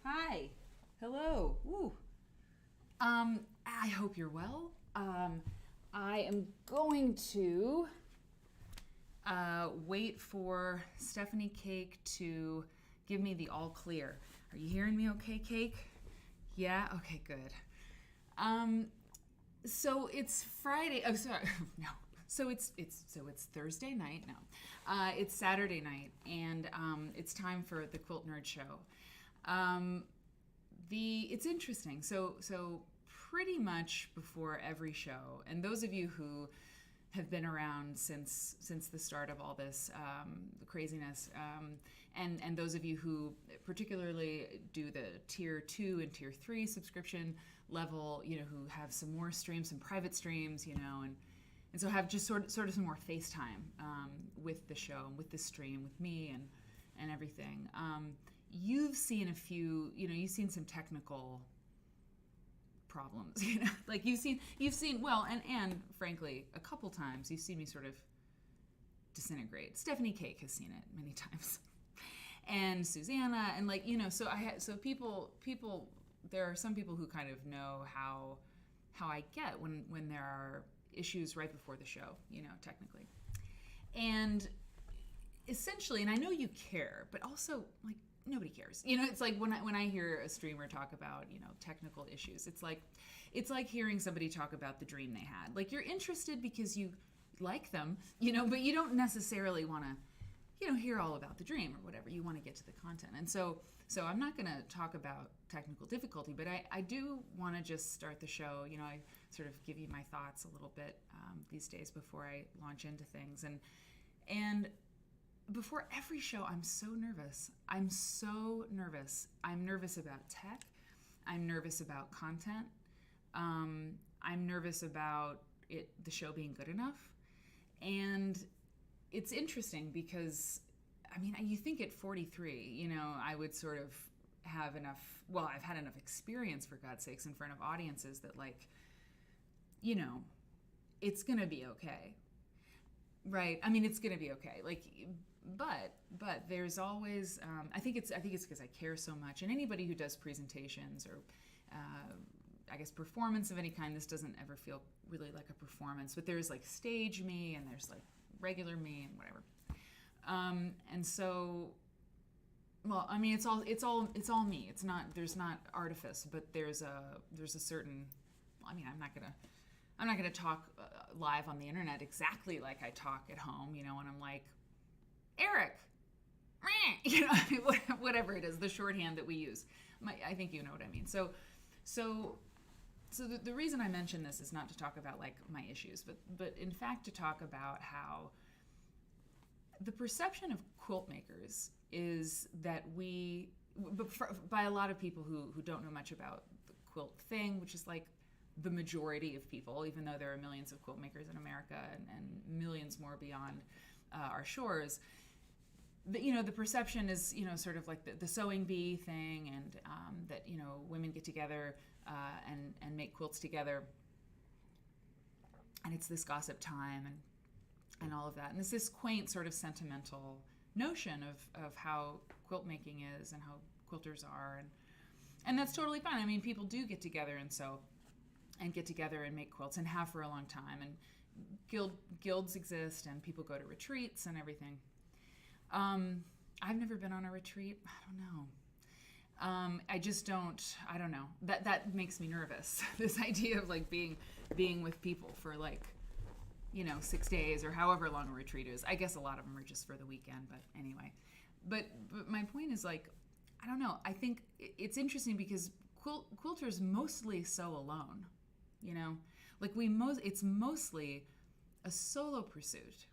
Hi. Hello. Woo. I hope you're well. I am going to wait for Stephanie Cake to give me the all clear. Are you hearing me okay, Cake? Yeah? Okay, good. So it's Friday. Oh, sorry. No. So it's Thursday night. No, it's Saturday night, and it's time for the Quilt Nerd Show. Um, it's interesting. So pretty much before every show, and those of you who have been around since the start of all this the craziness, and those of you who particularly do the tier 2 and tier 3 subscription level, who have some more streams, some private streams, and so have just sort of some more FaceTime with the show, with the stream, with me, and everything. You've seen a few, you've seen some technical problems, like you've seen well, and frankly, a couple times you've seen me sort of disintegrate. Stephanie Cake has seen it many times, and Susanna, and so people, there are some people who kind of know how I get when there are issues right before the show, technically, and essentially, and I know you care, but also like nobody cares. It's like when I hear a streamer talk about, technical issues, it's like hearing somebody talk about the dream they had. Like, you're interested because you like them, but you don't necessarily want to, hear all about the dream or whatever. You want to get to the content. And so I'm not going to talk about technical difficulty, but I do want to just start the show. I sort of give you my thoughts a little bit these days before I launch into things. And before every show, I'm so nervous. I'm nervous about tech. I'm nervous about content. I'm nervous about the show being good enough. And it's interesting because, you think at 43, I would sort of have enough, well, I've had enough experience, for God's sakes, in front of audiences that, it's going to be okay. Right. It's going to be okay. But there's always, I think it's because I care so much. And anybody who does presentations or, I guess, performance of any kind, this doesn't ever feel really like a performance. But there's like stage me, and there's like regular me, and whatever. And so, well, it's all me. There's not artifice, but there's a certain. I'm not gonna talk live on the internet exactly like I talk at home, when I'm like, Eric, whatever it is, the shorthand that we use. I think you know what I mean. So the reason I mention this is not to talk about like my issues, but in fact to talk about how the perception of quilt makers is that by a lot of people who don't know much about the quilt thing, which is like the majority of people, even though there are millions of quilt makers in America and millions more beyond our shores, the perception is, sort of like the sewing bee thing, and that, women get together and make quilts together, and it's this gossip time and all of that. And it's this quaint sort of sentimental notion of how quilt making is and how quilters are, and that's totally fine. People do get together and sew, and get together and make quilts, and have for a long time, and guilds exist, and people go to retreats and everything. I've never been on a retreat. I don't know. I don't know. That makes me nervous. This idea of like being with people for 6 days or however long a retreat is. I guess a lot of them are just for the weekend, but anyway. But my point is, like, I don't know. I think it's interesting because quilters mostly sew alone. It's mostly a solo pursuit.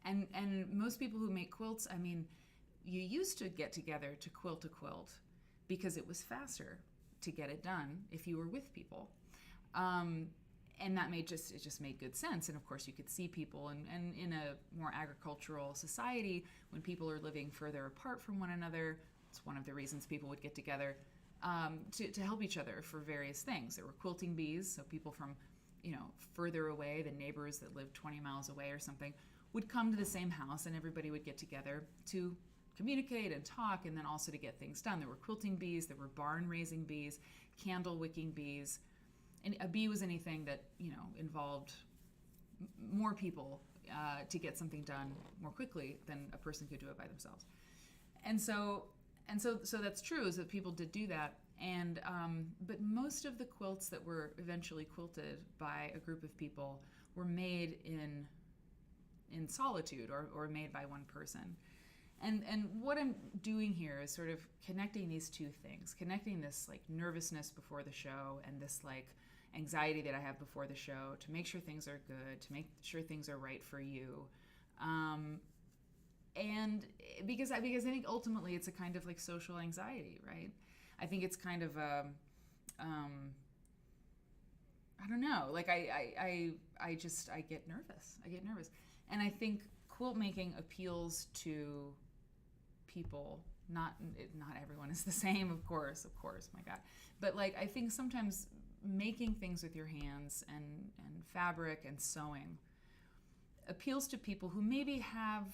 And most people who make quilts, you used to get together to quilt a quilt because it was faster to get it done if you were with people. And that it just made good sense. And of course you could see people, and in a more agricultural society, when people are living further apart from one another, it's one of the reasons people would get together to help each other for various things. There were quilting bees, so people from further away, the neighbors that lived 20 miles away or something, would come to the same house, and everybody would get together to communicate and talk, and then also to get things done. There were quilting bees, there were barn raising bees, candle wicking bees. And a bee was anything that, involved more people to get something done more quickly than a person could do it by themselves. And so that's true, is that people did do that. And but most of the quilts that were eventually quilted by a group of people were made in solitude, or made by one person. And what I'm doing here is sort of connecting these two things, connecting this like nervousness before the show and this like anxiety that I have before the show to make sure things are good, to make sure things are right for you. And because I think ultimately it's a kind of like social anxiety, right? I think it's kind of I don't know, like I get nervous. And I think quilt making appeals to people. Not everyone is the same, of course, my God. But like, I think sometimes making things with your hands and fabric and sewing appeals to people who maybe have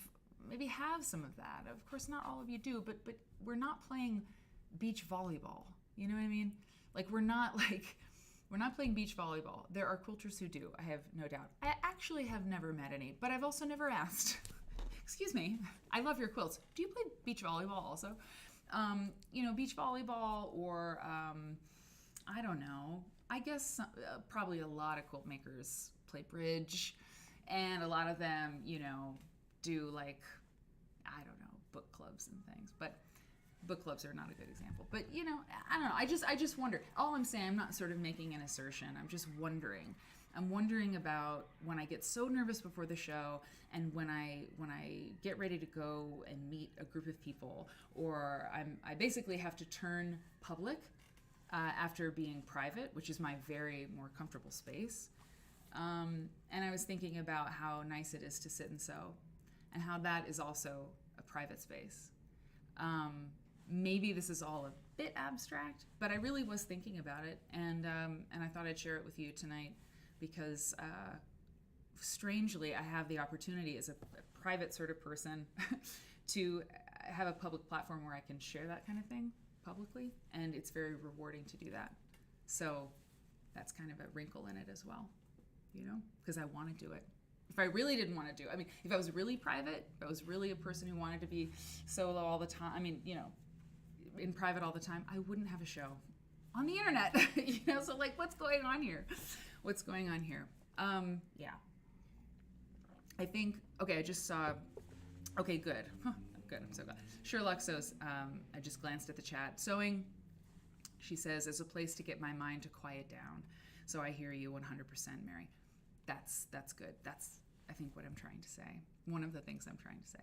some of that. Of course, not all of you do, but we're not playing beach volleyball. You know what I mean? Like, we're not playing beach volleyball. There are quilters who do, I have no doubt. I actually have never met any, but I've also never asked. Excuse me, I love your quilts. Do you play beach volleyball also? Beach volleyball, or I don't know. I guess probably a lot of quilt makers play bridge, and a lot of them, do like, I don't know, book clubs and things. But book clubs are not a good example. But I don't know. I just wonder. All I'm saying, I'm not sort of making an assertion. I'm just wondering. I'm wondering about when I get so nervous before the show, and when I get ready to go and meet a group of people, or I basically have to turn public after being private, which is my very more comfortable space. And I was thinking about how nice it is to sit and sew, and how that is also a private space. Maybe this is all a bit abstract, but I really was thinking about it, and I thought I'd share it with you tonight, because strangely, I have the opportunity as a private sort of person to have a public platform where I can share that kind of thing publicly, and it's very rewarding to do that. So that's kind of a wrinkle in it as well, because I want to do it. If I really didn't want to do it, if I was really private, if I was really a person who wanted to be solo all the time, in private all the time, I wouldn't have a show on the internet. So like, what's going on here? Yeah. I think, okay, I just saw, okay, good. Good, I'm so glad. Sherlock says, I just glanced at the chat. Sewing, she says, is a place to get my mind to quiet down. So I hear you 100%, Mary. That's good. That's, I think, what I'm trying to say. One of the things I'm trying to say.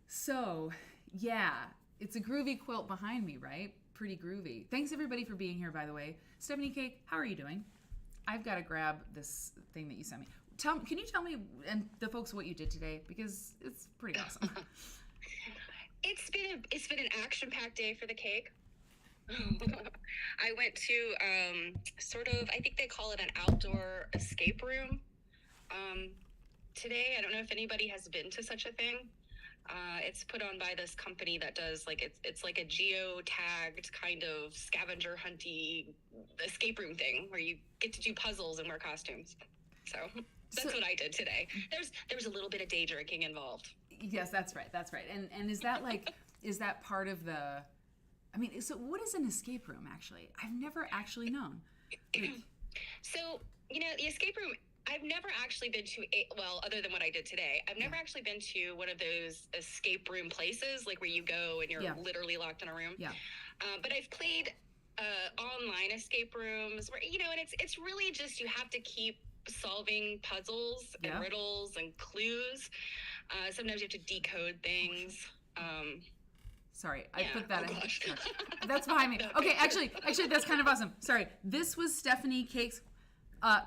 So, yeah, it's a groovy quilt behind me, right? Pretty groovy. Thanks, everybody, for being here, by the way. Stephanie Cake, how are you doing? I've got to grab this thing that you sent me. Can you tell me, and the folks, what you did today? Because it's pretty awesome. It's been an action-packed day for the cake. I went to I think they call it an outdoor escape room today. I don't know if anybody has been to such a thing. It's put on by this company that does it's like a geo-tagged kind of scavenger hunty escape room thing where you get to do puzzles and wear costumes. So that's what I did today. There was a little bit of day drinking involved. Yes, that's right. And is that is that part of the? So what is an escape room actually? I've never actually known. So the escape room. I've never actually been to other than what I did today, I've never actually been to one of those escape room places, like where you go and you're literally locked in a room. Yeah. But I've played online escape rooms where, and it's really just, you have to keep solving puzzles and riddles and clues. Sometimes you have to decode things. Sorry, I put that in. That's behind me. Okay, actually, that's kind of awesome. Sorry. This was Stephanie Cake's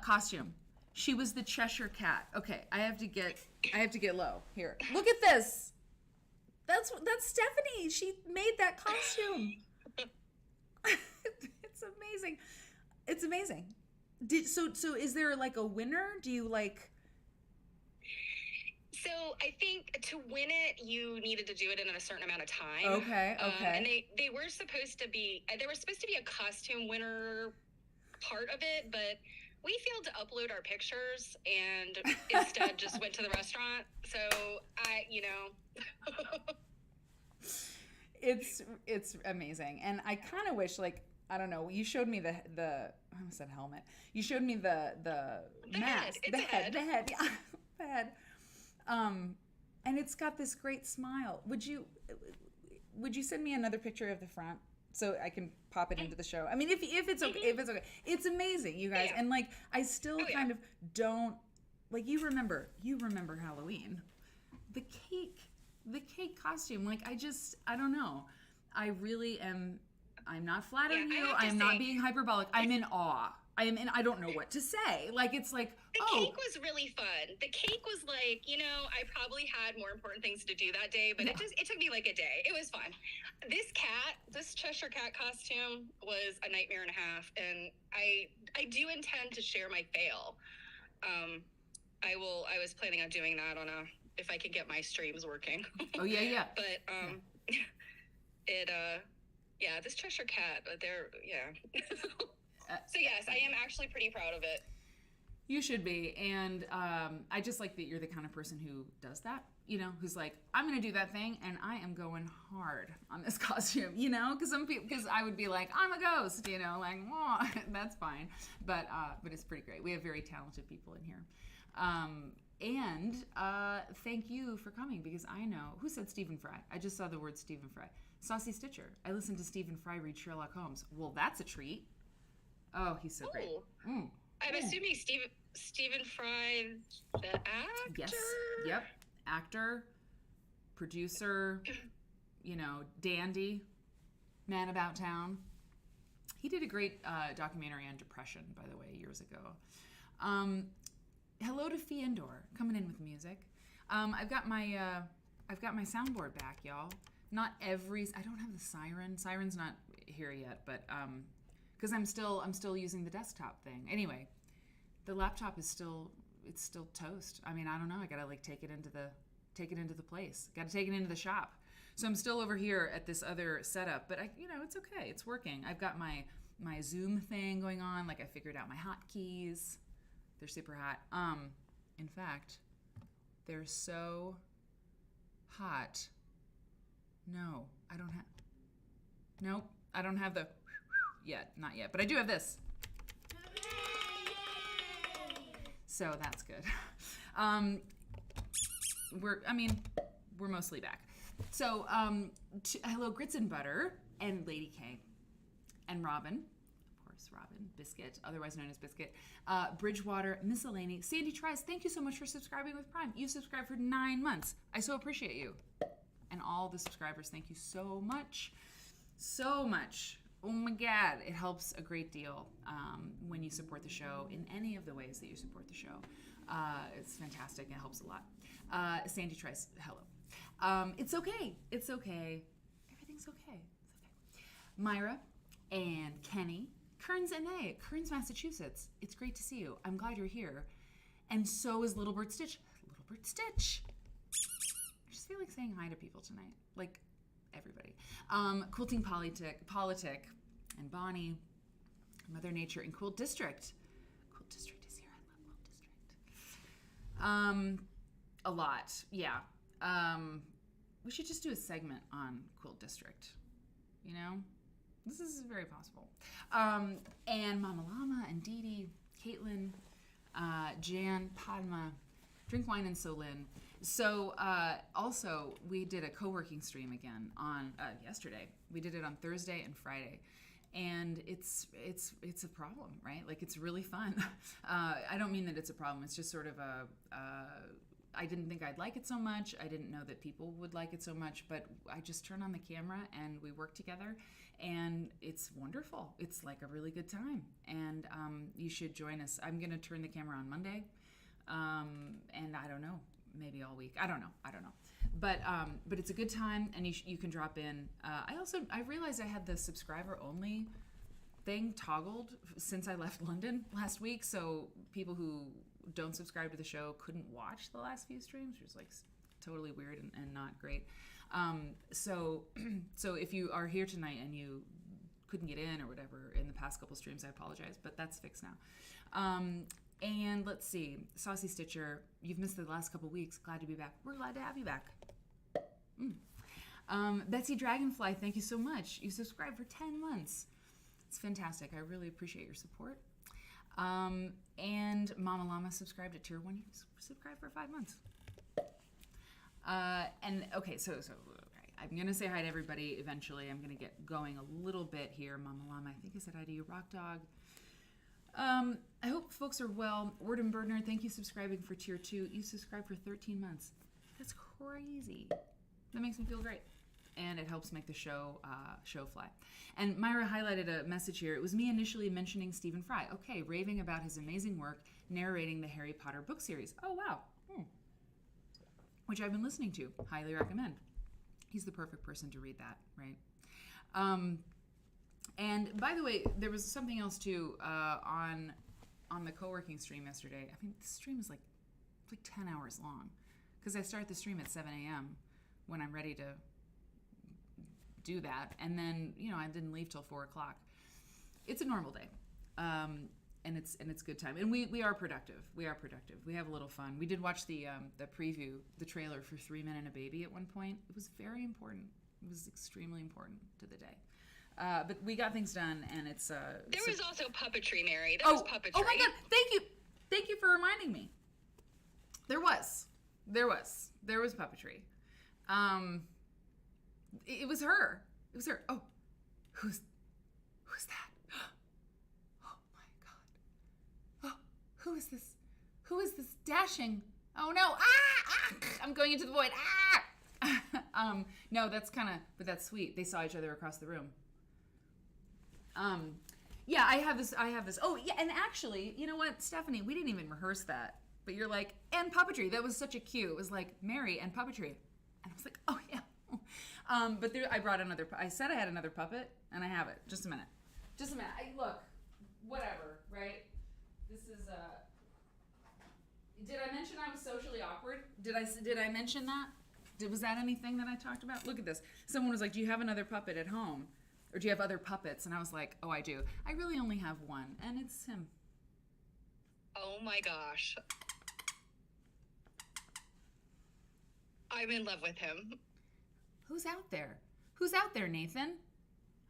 costume. She was the Cheshire Cat. Okay, I have to get low here. Look at this. That's Stephanie. She made that costume. It's amazing. It's amazing. So is there like a winner? Do you like? So I think to win it, you needed to do it in a certain amount of time. Okay. And they were supposed to be a costume winner part of it, but we failed to upload our pictures and instead just went to the restaurant. So it's amazing, and I kind of wish, like, I don't know. You showed me the I almost said helmet. You showed me the mask, the head, yeah, the head. And it's got this great smile. Would you send me another picture of the front so I can pop it into the show? I mean, if it's okay, it's amazing, you guys. Yeah. And like, I still kind of don't, like, you remember Halloween, the cake costume. Like, I don't know. I really am. I'm not flattering you. I'm not being hyperbolic. I'm in awe. I don't know what to say. Like, it's like, the cake was really fun. The cake was like, I probably had more important things to do that day, but it took me like a day. It was fun. This Cheshire Cat costume was a nightmare and a half, and I do intend to share my fail. I was planning on doing that if I could get my streams working. Oh yeah. But this Cheshire Cat, So yes, I am actually pretty proud of it. You should be, and I just like that you're the kind of person who does that, who's like, I'm going to do that thing, and I am going hard on this costume, because I would be like, I'm a ghost, like, oh, that's fine, but it's pretty great. We have very talented people in here, and thank you for coming, because I know, who said Stephen Fry? I just saw the word Stephen Fry. Saucy Stitcher. I listened to Stephen Fry read Sherlock Holmes. Well, that's a treat. Oh, he's so great. I'm assuming Stephen Fry, the actor? Yes. Yep. Actor, producer, dandy, man about town. He did a great documentary on depression, by the way, years ago. Hello to Fiendor, coming in with music. I've got my soundboard back, y'all. I don't have the siren. Siren's not here yet, but because I'm still using the desktop thing. Anyway, the laptop is still toast. I mean, I don't know. I gotta like take it into the place. Got to take it into the shop. So I'm still over here at this other setup, but it's okay. It's working. I've got my Zoom thing going on. Like, I figured out my hotkeys. They're super hot. In fact, they're so hot. No, I don't have. Nope, I don't have the yet. Not yet, but I do have this. So that's good. We're mostly back. So hello, Grits and Butter and Lady K and Robin. Of course, Robin Biscuit, otherwise known as Biscuit. Bridgewater, Miscellany, Sandy Tries. Thank you so much for subscribing with Prime. You subscribed for 9 months. I so appreciate you. And all the subscribers, thank you so much. So much. Oh my God, it helps a great deal when you support the show in any of the ways that you support the show. It's fantastic. It helps a lot. Sandy Tries, hello. It's okay. It's okay. Everything's okay. It's okay. Myra and Kenny, Kearns and Kearns, Massachusetts. It's great to see you. I'm glad you're here. And so is Little Bird Stitch. Little Bird Stitch. I just feel like saying hi to people tonight. Like, everybody. Quilting Politic, and Bonnie, Mother Nature, and Quilt District. Quilt District is here. I love Quilt District. A lot, yeah. We should just do a segment on Quilt District. This is very possible. And Mama Llama and Dee Dee, Caitlin, Jan, Padma, Drink Wine and Solin. So also we did a co-working stream again on yesterday. We did it on Thursday and Friday, and it's a problem, right? Like, it's really fun. I don't mean that it's a problem. It's just sort of I didn't think I'd like it so much. I didn't know that people would like it so much, but I just turn on the camera and we work together, and it's wonderful. It's like a really good time, and you should join us. I'm gonna turn the camera on Monday, and I don't know. Maybe all week. I don't know. But it's a good time, and you can drop in. I realized I had the subscriber only thing toggled since I left London last week. So people who don't subscribe to the show couldn't watch the last few streams, which was like totally weird and not great. So if you are here tonight and you couldn't get in or whatever in the past couple streams, I apologize, but that's fixed now. And let's see, Saucy Stitcher, you've missed the last couple weeks. Glad to be back. We're glad to have you back. Betsy Dragonfly, thank you so much. You subscribed for 10 months. It's fantastic. I really appreciate your support. And Mama Llama subscribed at tier 1. You subscribed for 5 months. And okay, so okay. I'm gonna say hi to everybody eventually. I'm gonna get going a little bit here. Mama Llama, I think I said hi to you. Rock Dog. I hope folks are well. Warden Birdner, thank you subscribing for tier 2. You subscribed for 13 months. That's crazy. That makes me feel great. And it helps make the show fly. And Myra highlighted a message here. It was me initially mentioning Stephen Fry. Okay, raving about his amazing work narrating the Harry Potter book series. Oh, wow. Which I've been listening to. Highly recommend. He's the perfect person to read that, right? And by the way, there was something else too on the co-working stream yesterday. I mean, the stream is like 10 hours long because I start the stream at 7 a.m. when I'm ready to do that, and then I didn't leave till 4 o'clock. It's a normal day, and it's good time, and we are productive. We have a little fun. We did watch the preview, the trailer for 3 Men and a Baby at one point. It was very important. It was extremely important to the day. But we got things done, and it's there was also puppetry, Mary. There was puppetry. Oh my God! Thank you for reminding me. There was puppetry. It was her. Oh, who's that? Oh my God. Oh, who is this? Who is this dashing? Oh no! I'm going into the void. No, that's but that's sweet. They saw each other across the room. Yeah, I have this. Oh, yeah, and actually, you know what, Stephanie, we didn't even rehearse that, but you're like, and puppetry. That was such a cue. It was like Mary and puppetry, and I was like, oh yeah. But I brought another. I said I had another puppet, and I have it. Just a minute. Look, whatever, right? This is Did I mention I was socially awkward? Did I mention that? Was that anything that I talked about? Look at this. Someone was like, do you have another puppet at home? Or do you have other puppets? And I was like, oh, I do. I really only have one, and it's him. Oh my gosh. I'm in love with him. Who's out there? Who's out there, Nathan?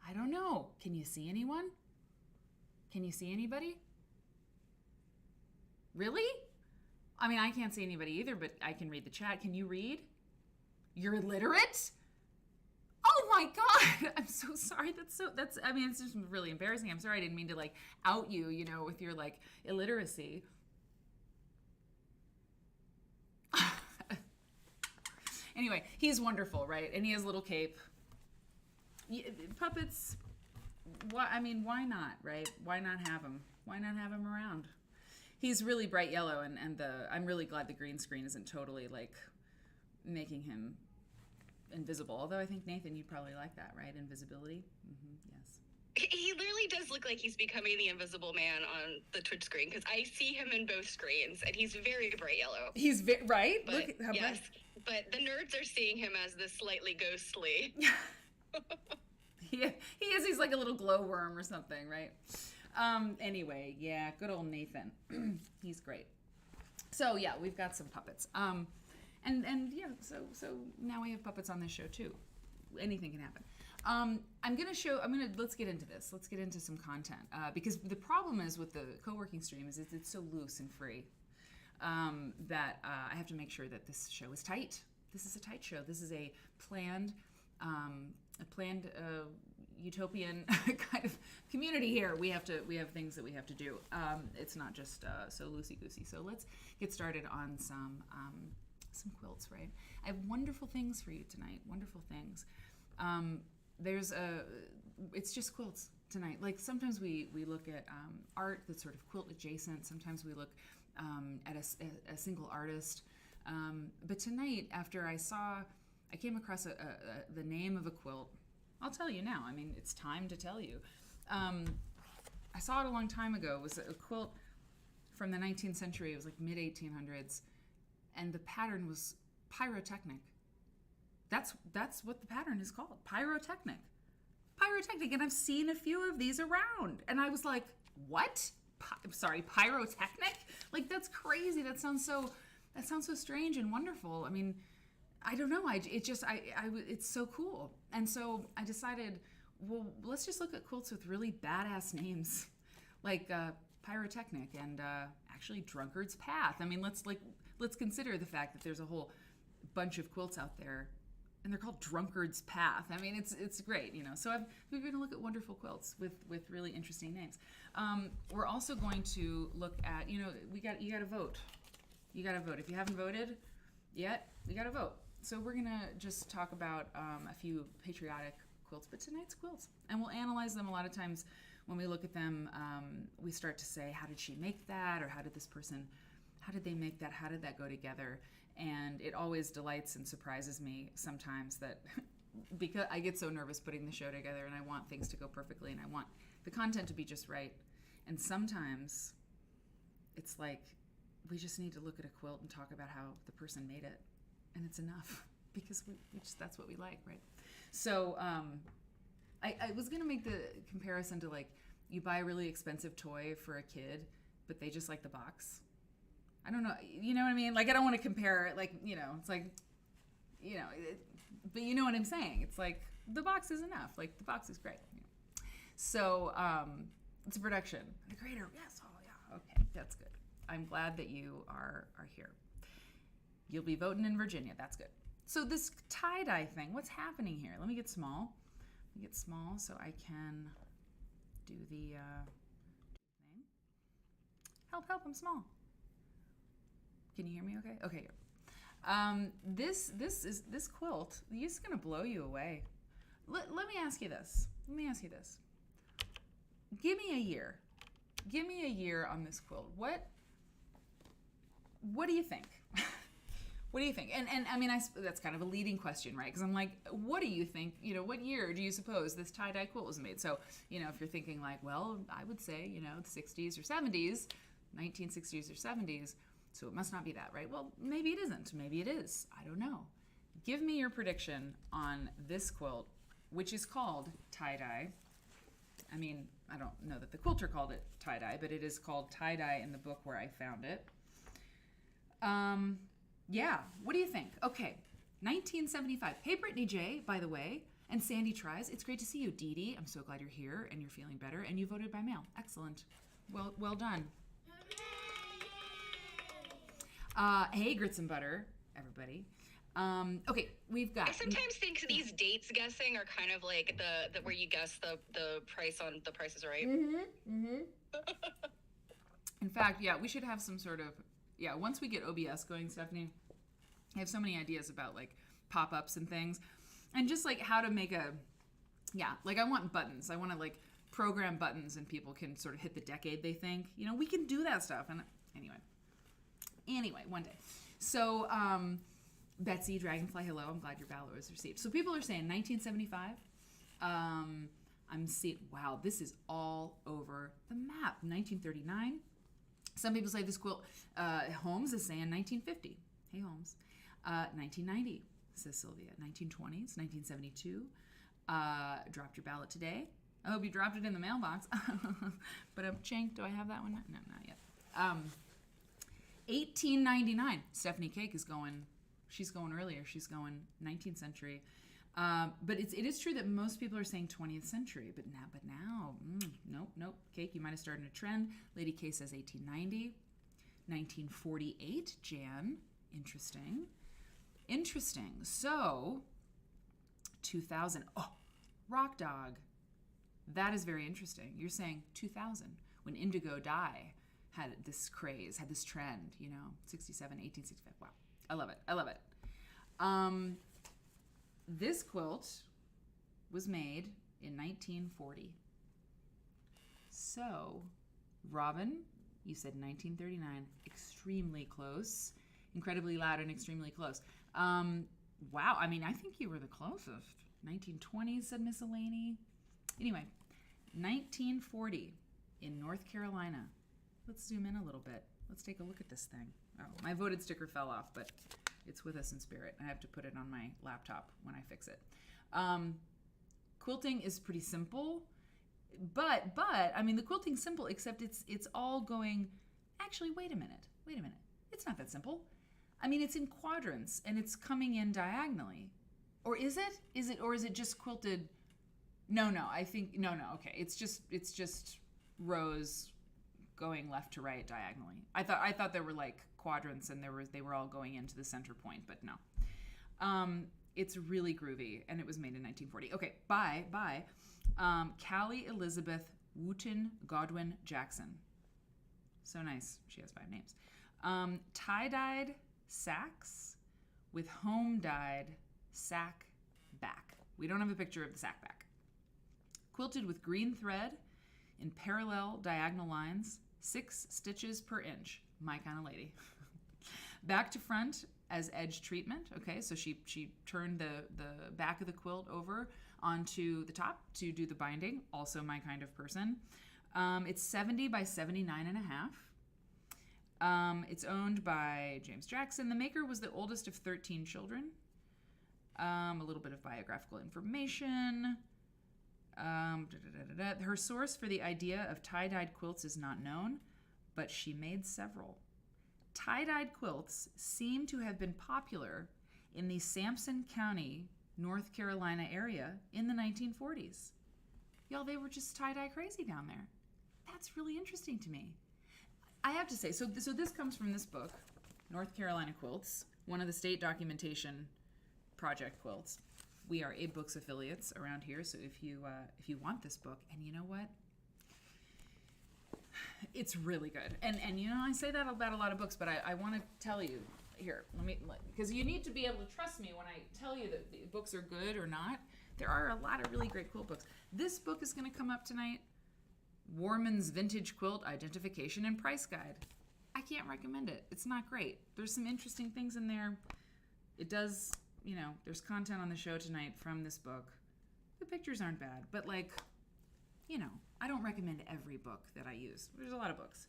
I don't know. Can you see anyone? Can you see anybody? Really? I mean, I can't see anybody either, but I can read the chat. Can you read? You're illiterate? Oh my God! I'm so sorry. I mean, it's just really embarrassing. I'm sorry. I didn't mean to out you, with your illiteracy. Anyway, he's wonderful, right? And he has a little cape. Puppets. Why not, right? Why not have him? Why not have him around? He's really bright yellow, and I'm really glad the green screen isn't totally making him invisible. Although I think, Nathan, you'd probably like that, right? Invisibility? Yes. He literally does look like he's becoming the Invisible Man on the Twitch screen, because I see him in both screens, and he's very bright yellow. He's right? But, look how yes, but the nerds are seeing him as this slightly ghostly. He is. He's like a little glowworm or something, right? Anyway, yeah, good old Nathan. He's great. So yeah, we've got some puppets. And yeah, so now we have puppets on this show too. Anything can happen. Let's get into this. Let's get into some content. Because the problem is with the co-working stream is it's so loose and free that I have to make sure that this show is tight. This is a tight show. This is a planned utopian kind of community here. We have things that we have to do. It's not just so loosey-goosey. So let's get started on some quilts, right? I have wonderful things for you tonight. Wonderful things. It's just quilts tonight. Sometimes we look at art that's sort of quilt adjacent. Sometimes we look at a single artist. But tonight, after I came across the name of a quilt. I'll tell you now. I mean, it's time to tell you. I saw it a long time ago. It was a quilt from the 19th century. It was like mid 1800s, and the pattern was pyrotechnic. That's what the pattern is called, pyrotechnic. Pyrotechnic, and I've seen a few of these around, and I was like, what? Pyrotechnic? Like, that's crazy. That sounds so strange and wonderful. I mean, I don't know. It's so cool. And so I decided, well, let's just look at quilts with really badass names, like Pyrotechnic and actually Drunkard's Path. I mean, let's consider the fact that there's a whole bunch of quilts out there, and they're called Drunkard's Path. I mean, it's great, you know. So we're going to look at wonderful quilts with really interesting names. We're also going to look at, you got to vote. You got to vote. If you haven't voted yet, you got to vote. So we're going to just talk about a few patriotic quilts, but tonight's quilts. And we'll analyze them. A lot of times when we look at them, we start to say, how did she make that? Or how did they make that? How did that go together? And it always delights and surprises me sometimes that because I get so nervous putting the show together, and I want things to go perfectly, and I want the content to be just right. And sometimes it's like we just need to look at a quilt and talk about how the person made it, and it's enough because that's what we like, right? So I was going to make the comparison to, like, you buy a really expensive toy for a kid, but they just like the box. I don't know, you know what I mean? Like, I don't want to compare it, like, it's like, but you know what I'm saying? It's like, the box is enough. Like, the box is great. So, it's a production. The creator, yes, oh yeah, okay, that's good. I'm glad that you are here. You'll be voting in Virginia, that's good. So this tie-dye thing, what's happening here? Let me get small. So I can do the thing. Help, I'm small. Can you hear me okay? Okay. This quilt, this is going to blow you away. Let me ask you this. Give me a year. Give me a year on this quilt. What do you think? What do you think? And I mean, that's kind of a leading question, right? Because I'm like, what do you think? What year do you suppose this tie-dye quilt was made? So, if you're thinking like, well, I would say, the 60s or 70s, 1960s or 70s, so it must not be that, right? Well, maybe it isn't. Maybe it is. I don't know. Give me your prediction on this quilt, which is called tie-dye. I mean, I don't know that the quilter called it tie-dye, but it is called tie-dye in the book where I found it. Yeah, what do you think? Okay, 1975. Hey, Brittany J, by the way, and Sandy Tries. It's great to see you. Dee Dee, I'm so glad you're here and you're feeling better, and you voted by mail. Excellent. Well done. Hey, Grits and Butter, everybody. Okay, we've got... I sometimes think these dates guessing are kind of like the where you guess the price on The Price is Right. Mm-hmm. In fact, yeah, we should have some sort of... Yeah, once we get OBS going, Stephanie, I have so many ideas about, like, pop-ups and things. And just, like, how to make a... Yeah, like, I want buttons. I want to, like, program buttons and people can sort of hit the decade they think. We can do that stuff. And Anyway, one day. So, Betsy, Dragonfly, hello. I'm glad your ballot was received. So people are saying 1975. I'm seeing, wow, this is all over the map. 1939. Some people say this quilt, Holmes is saying 1950. Hey, Holmes. 1990, says Sylvia. 1920s, 1972. Dropped your ballot today. I hope you dropped it in the mailbox. But Chink, do I have that one? No, not yet. 1899. Stephanie Cake is going, she's going earlier. She's going 19th century. But it is true that most people are saying 20th century. But now, nope. Cake, you might have started a trend. Lady K says 1890. 1948, Jan. Interesting. So, 2000. Oh, Rock Dog. That is very interesting. You're saying 2000, when indigo dye had this craze, had this trend, 67, 1865. Wow. I love it. This quilt was made in 1940. So, Robin, you said 1939. Extremely close. Incredibly loud and extremely close. Wow. I mean, I think you were the closest. 1920s, said Miss Elaney. Anyway, 1940 in North Carolina. Let's zoom in a little bit. let's take a look at this thing. Oh, my voted sticker fell off, but it's with us in spirit. I have to put it on my laptop when I fix it. Quilting is pretty simple, but I mean, the quilting's simple, except it's all going, actually, wait a minute. It's not that simple. I mean, it's in quadrants and it's coming in diagonally. Or is it? Or is it just quilted? No, I think, no, okay. It's just rows going left to right diagonally. I thought there were like quadrants and they were all going into the center point, but no. It's really groovy, and it was made in 1940. Okay, by Callie Elizabeth Wooten Godwin Jackson. So nice. She has 5 names. Tie-dyed sacks with home-dyed sack back. We don't have a picture of the sack back. Quilted with green thread in parallel diagonal lines, 6 stitches per inch. My kind of lady. Back to front as edge treatment. Okay, so she turned the back of the quilt over onto the top to do the binding. Also my kind of person. It's 70 by 79 and a half. It's owned by James Jackson. The maker was the oldest of 13 children. A little bit of biographical information. Her source for the idea of tie-dyed quilts is not known, but she made several. Tie-dyed quilts seem to have been popular in the Sampson County, North Carolina area in the 1940s. Y'all, they were just tie-dye crazy down there. That's really interesting to me. I have to say, so this comes from this book, North Carolina Quilts, one of the state documentation project quilts. We are Abe Books affiliates around here, so if you want this book, and you know what? It's really good. And you know, I say that about a lot of books, but I want to tell you, here, because you need to be able to trust me when I tell you that the books are good or not. There are a lot of really great quilt books. This book is going to come up tonight, Warman's Vintage Quilt Identification and Price Guide. I can't recommend it. It's not great. There's some interesting things in there. It does, you know, there's content on the show tonight from this book. The pictures aren't bad, but like, you know, I don't recommend every book that I use. There's a lot of books.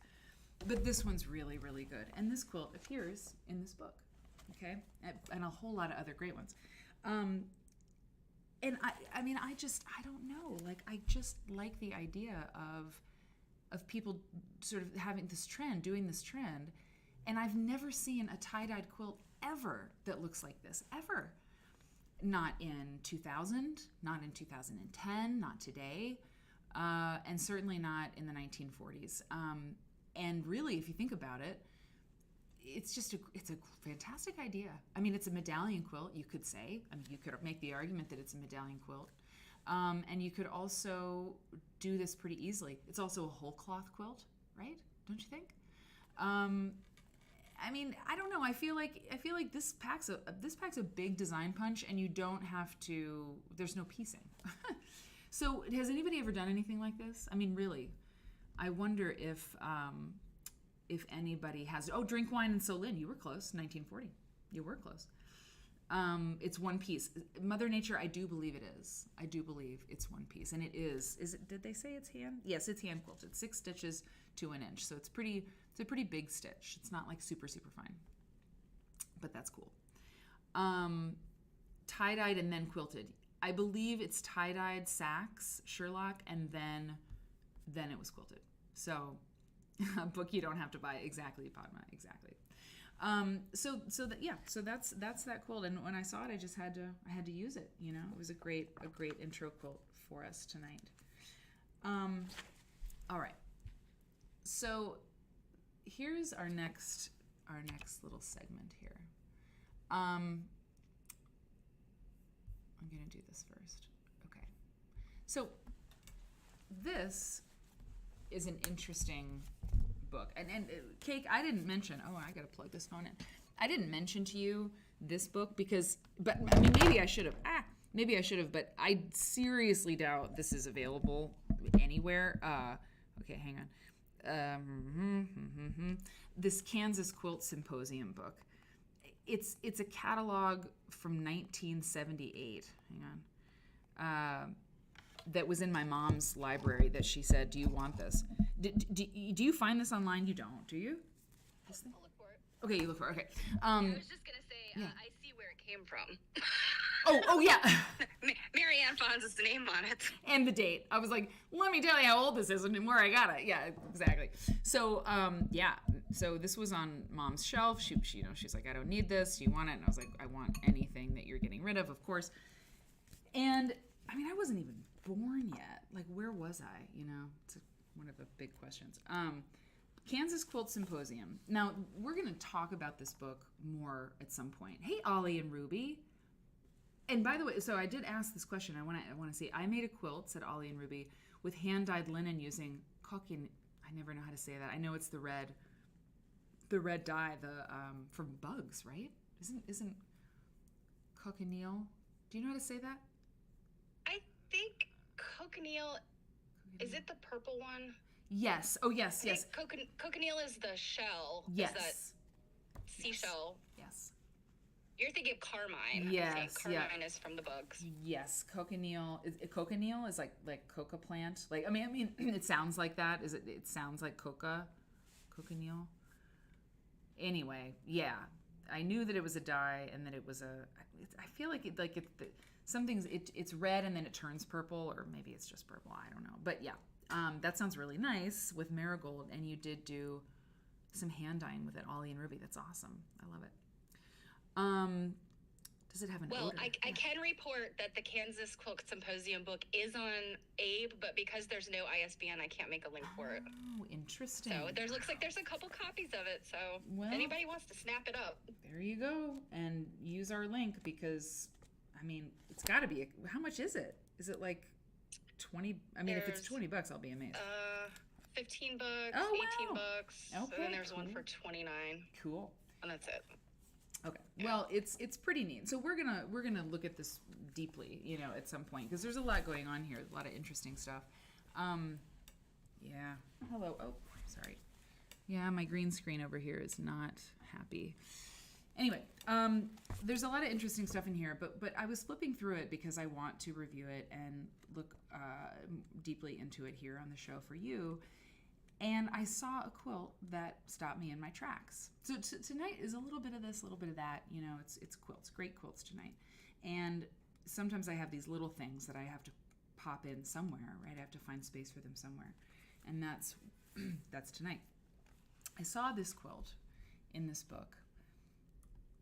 But this one's really, really good. And this quilt appears in this book, okay? And a whole lot of other great ones. And I mean, I don't know. Like, I just like the idea of people sort of having this trend, doing this trend. And I've never seen a tie-dyed quilt ever that looks like this, ever. Not in 2000, not in 2010, not today, and certainly not in the 1940s. And really, if you think about it, it's a fantastic idea. I mean, it's a medallion quilt, you could say. I mean, you could make the argument that it's a medallion quilt. And you could also do this pretty easily. It's also a whole cloth quilt, right? Don't you think? I mean, I don't know. I feel like this packs a big design punch, and you don't have to. There's no piecing. So, has anybody ever done anything like this? I mean, really, I wonder if anybody has. Oh, Drink Wine and So Lin, you were close. 1940, you were close. It's one piece. Mother Nature, I do believe it is. I do believe it's one piece, and it is. Is it? Did they say it's hand? Yes, it's hand quilted. 6 stitches to an inch, so it's a pretty big stitch. It's not like super fine, but that's cool. Tie-dyed and then quilted. I believe it's tie-dyed sacks, Sherlock, and then it was quilted. So a book you don't have to buy. Exactly, Padma. Exactly. So that's that quilt. And when I saw it, I just had to use it. You know, it was a great intro quilt for us tonight. All right. So here's our next little segment here. I'm gonna do this first. Okay. So this is an interesting book. And Cake, I didn't mention, I gotta plug this phone in. I didn't mention to you this book but I mean, maybe I should have, but I seriously doubt this is available anywhere. Okay, hang on. This Kansas Quilt Symposium book. It's a catalog from 1978. Hang on. That was in my mom's library that she said, do you want this? Do you find this online? You don't, do you? This thing? I'll look for it. Okay, you look for it. Okay. I was just gonna say, yeah. I see where it came from. Oh yeah. Mary Ann Fonz's name on it. And the date. I was like, let me tell you how old this is and where I got it. Yeah, exactly. So, yeah. So this was on Mom's shelf. She, she's like, I don't need this. Do you want it? And I was like, I want anything that you're getting rid of course. And I mean, I wasn't even born yet. Like, where was I? It's one of the big questions. Kansas Quilt Symposium. Now, we're going to talk about this book more at some point. Hey, Ollie and Ruby. And by the way, so I did ask this question. I want to see. I made a quilt, said Ollie and Ruby, with hand-dyed linen using coquin. I never know how to say that. I know it's the red dye, from bugs, right? Isn't cochineal? Do you know how to say that? I think cochineal. Is it the purple one? Yes. Oh, yes. Cochineal is the shell. Yes. Is that seashell? Yes. You're thinking of carmine. Yes. Carmine is from the bugs. Yes. Cochineal is like coca plant. Like I mean, it sounds like that. It sounds like cochineal. Anyway, yeah. I knew that it was a dye and that it was I feel like it's red and then it turns purple, or maybe it's just purple. I don't know. But yeah, that sounds really nice with marigold, and you did do some hand dyeing with it, Ollie and Ruby. That's awesome. I love it. Does it have an odor? I can report that the Kansas Quilt Symposium book is on Abe, but because there's no ISBN, I can't make a link for it. Oh, interesting. So looks like there's a couple copies of it. So if anybody wants to snap it up, there you go, and use our link, because I mean, it's got to be. How much is it? Is it like 20? I mean, if it's $20, I'll be amazed. $15, $18. Okay, and then there's one for $29. Cool. And that's it. Okay. Well, it's pretty neat. So we're gonna look at this deeply, at some point, because there's a lot going on here, a lot of interesting stuff. Yeah. Hello. Oh, sorry. Yeah, my green screen over here is not happy. Anyway, there's a lot of interesting stuff in here, but I was flipping through it because I want to review it and look deeply into it here on the show for you. And I saw a quilt that stopped me in my tracks. So tonight is a little bit of this, a little bit of that. It's quilts, great quilts tonight. And sometimes I have these little things that I have to pop in somewhere, right? I have to find space for them somewhere. And that's tonight. I saw this quilt in this book,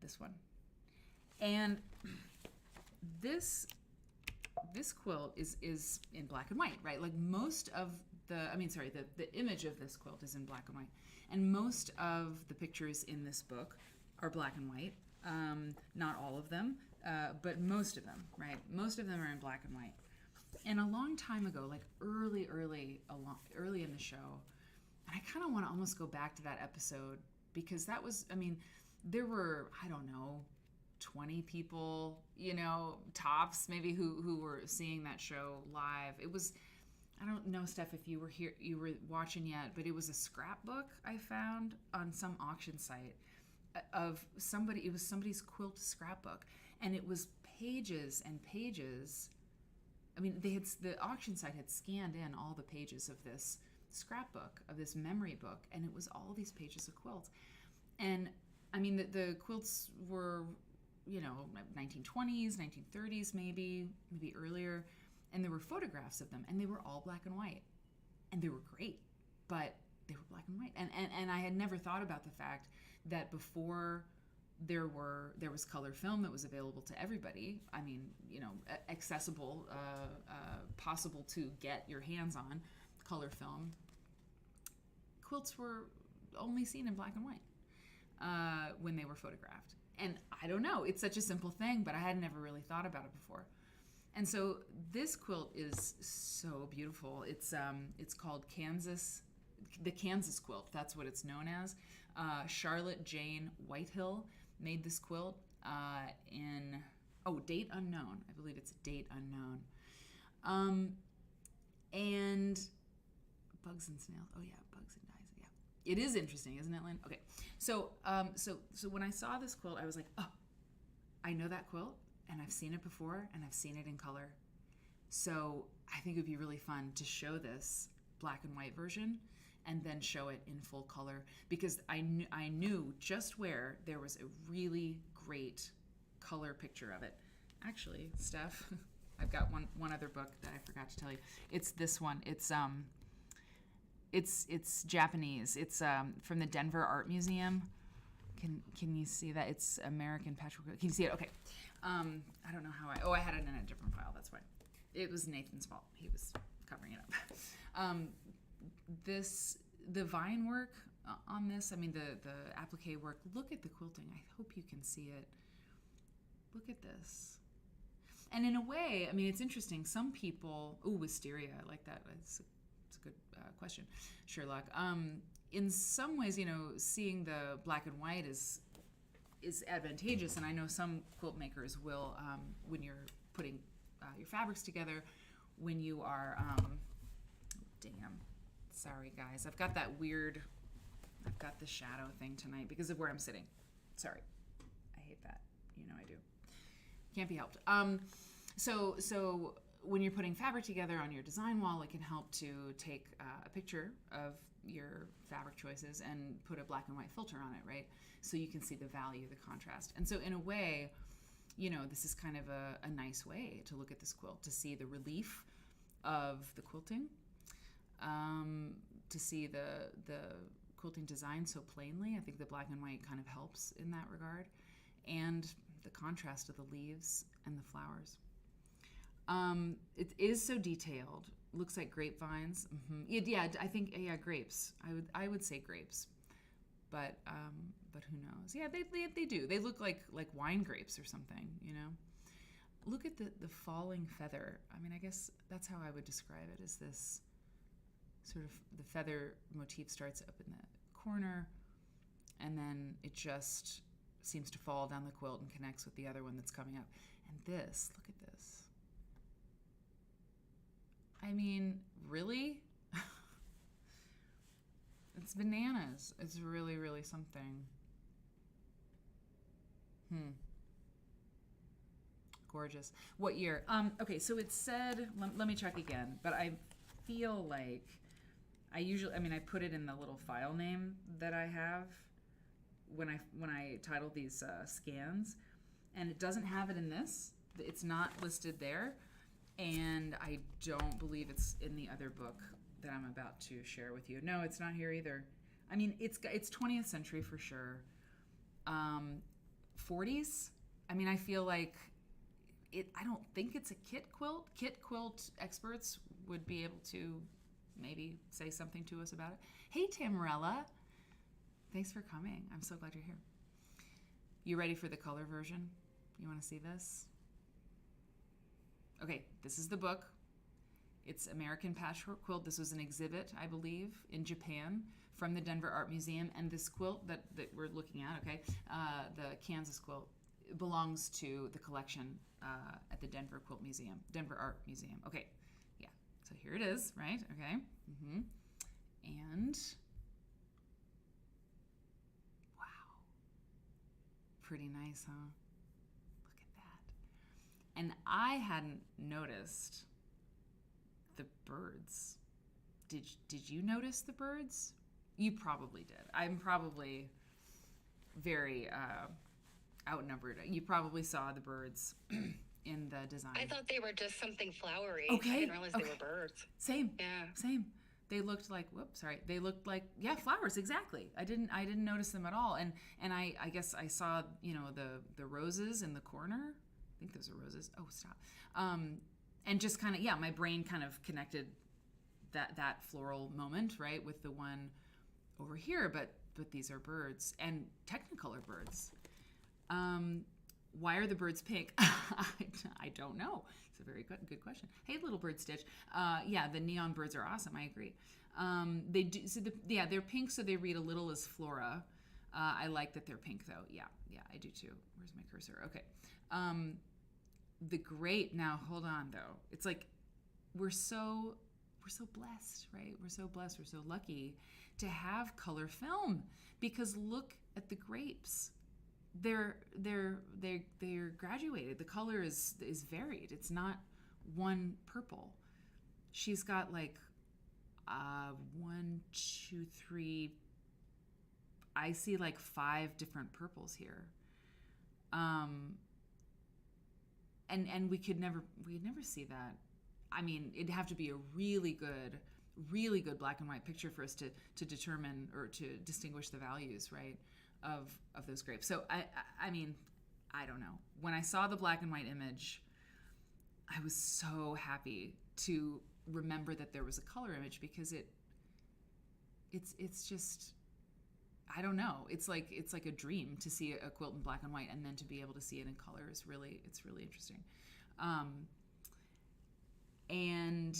this one. And this quilt is in black and white, right? Like most of the image of this quilt is in black and white. And most of the pictures in this book are black and white. Not all of them, but most of them, right? Most of them are in black and white. And a long time ago, like early in the show, and I kind of want to almost go back to that episode, because that was, there were, I don't know, 20 people, tops maybe who were seeing that show live. It was, I don't know, Steph, if you were watching yet, but it was a scrapbook I found on some auction site of somebody. It was somebody's quilt scrapbook, and it was pages and pages. The auction site had scanned in all the pages of this scrapbook, of this memory book, and it was all these pages of quilts. And the quilts were, 1920s, 1930s, maybe earlier. And there were photographs of them, and they were all black and white. And they were great, but they were black and white. And I had never thought about the fact that before there was color film that was available to everybody, accessible, possible to get your hands on color film, quilts were only seen in black and white when they were photographed. And I don't know, it's such a simple thing, but I had never really thought about it before. And so this quilt is so beautiful. It's called the Kansas quilt. That's what it's known as. Charlotte Jane Whitehill made this quilt date unknown. I believe it's date unknown. And bugs and snails. Oh yeah, bugs and dyes. Yeah, it is interesting, isn't it, Lynn? Okay, so when I saw this quilt, I was like, oh, I know that quilt. And I've seen it before, and I've seen it in color. So I think it would be really fun to show this black and white version and then show it in full color, because I knew just where there was a really great color picture of it. Actually, Steph, I've got one other book that I forgot to tell you. It's this one. It's Japanese. It's from the Denver Art Museum. Can you see that? It's American Patriotic. Can you see it? Okay. I don't know how I had it in a different file. That's why. It was Nathan's fault. He was covering it up. The vine work on this, I mean the applique work, look at the quilting. I hope you can see it. Look at this. And in a way, I mean, it's interesting. Some people, wisteria, I like that. It's a good question, Sherlock. In some ways, seeing the black and white is advantageous, and I know some quilt makers will, when you're putting your fabrics together, when you are, sorry guys, I've got the shadow thing tonight because of where I'm sitting. Sorry, I hate that. I do. Can't be helped. So when you're putting fabric together on your design wall, it can help to take a picture of your fabric choices and put a black and white filter on it, right? So you can see the value, the contrast. And so in a way, this is kind of a nice way to look at this quilt, to see the relief of the quilting, to see the quilting design so plainly. I think the black and white kind of helps in that regard. And the contrast of the leaves and the flowers. It is so detailed. Looks like grapevines. Mm-hmm. Yeah, I think grapes. I would say grapes, but who knows? Yeah, they do. They look like wine grapes or something. Look at the falling feather. I mean, I guess that's how I would describe it. Is this sort of the feather motif starts up in the corner, and then it just seems to fall down the quilt and connects with the other one that's coming up. And this, look at this. I mean, really? It's bananas. It's really, really something. Gorgeous. What year? Okay, so it said, let me check again, but I feel like I put it in the little file name that I have when I titled these scans, and it doesn't have it in this. It's not listed there, and I don't believe it's in the other book that I'm about to share with you. No, it's not here either. I mean, it's 20th century for sure. 40s. I mean, I feel like I don't think it's a kit quilt. Kit quilt experts would be able to maybe say something to us about it. Hey, Tamarella. Thanks for coming. I'm so glad you're here. You ready for the color version? You want to see this? Okay, this is the book. It's American Patchwork Quilt. This was an exhibit, I believe, in Japan from the Denver Art Museum. And this quilt that we're looking at, the Kansas quilt, belongs to the collection at the Denver Art Museum. Okay, yeah. So here it is, right? Okay. Mm-hmm. And wow, pretty nice, huh? Look at that. And I hadn't noticed the birds. Did you notice the birds? You probably did. I'm probably very outnumbered. You probably saw the birds in the design. I thought they were just something flowery. Okay. I didn't realize they were birds. Same. Yeah. Same. They looked like they looked like flowers, exactly. I didn't notice them at all. And I guess I saw, the roses in the corner. I think those are roses. Oh, stop. And just kind of, my brain kind of connected that floral moment, right, with the one over here, but these are birds, and Technicolor birds. Why are the birds pink? I don't know. It's a very good question. Hey, little bird Stitch. The neon birds are awesome. I agree. They do. So they're pink, so they read a little as flora. I like that they're pink, though. Yeah, I do too. Where's my cursor? Okay. The grape. Now, hold on, though. It's like we're so blessed, right? We're so blessed. We're so lucky to have color film, because look at the grapes. They're graduated. The color is varied. It's not one purple. She's got like One, two, three. I see like 5 different purples here. And we'd never see that. I mean, it'd have to be a really good black and white picture for us to determine or to distinguish the values, right, of those grapes. So I mean, I don't know. When I saw the black and white image, I was so happy to remember that there was a color image, because it's just, I don't know. It's like a dream to see a quilt in black and white, and then to be able to see it in color it's really interesting. And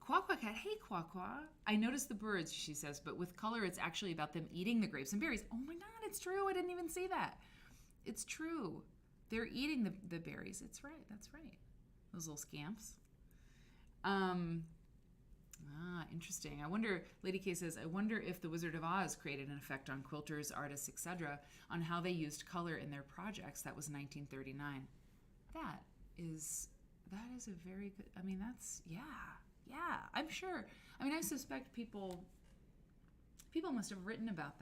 Quack Quack Cat, hey Quack Quack. I noticed the birds, she says, but with color it's actually about them eating the grapes and berries. Oh my God, it's true. I didn't even see that. It's true. They're eating the berries. It's right. That's right. Those little scamps. Interesting. I wonder, Lady K says, I wonder if The Wizard of Oz created an effect on quilters, artists, etc., on how they used color in their projects. That was 1939. That is a very good, I mean, that's, yeah, I'm sure. I mean, I suspect people must have written about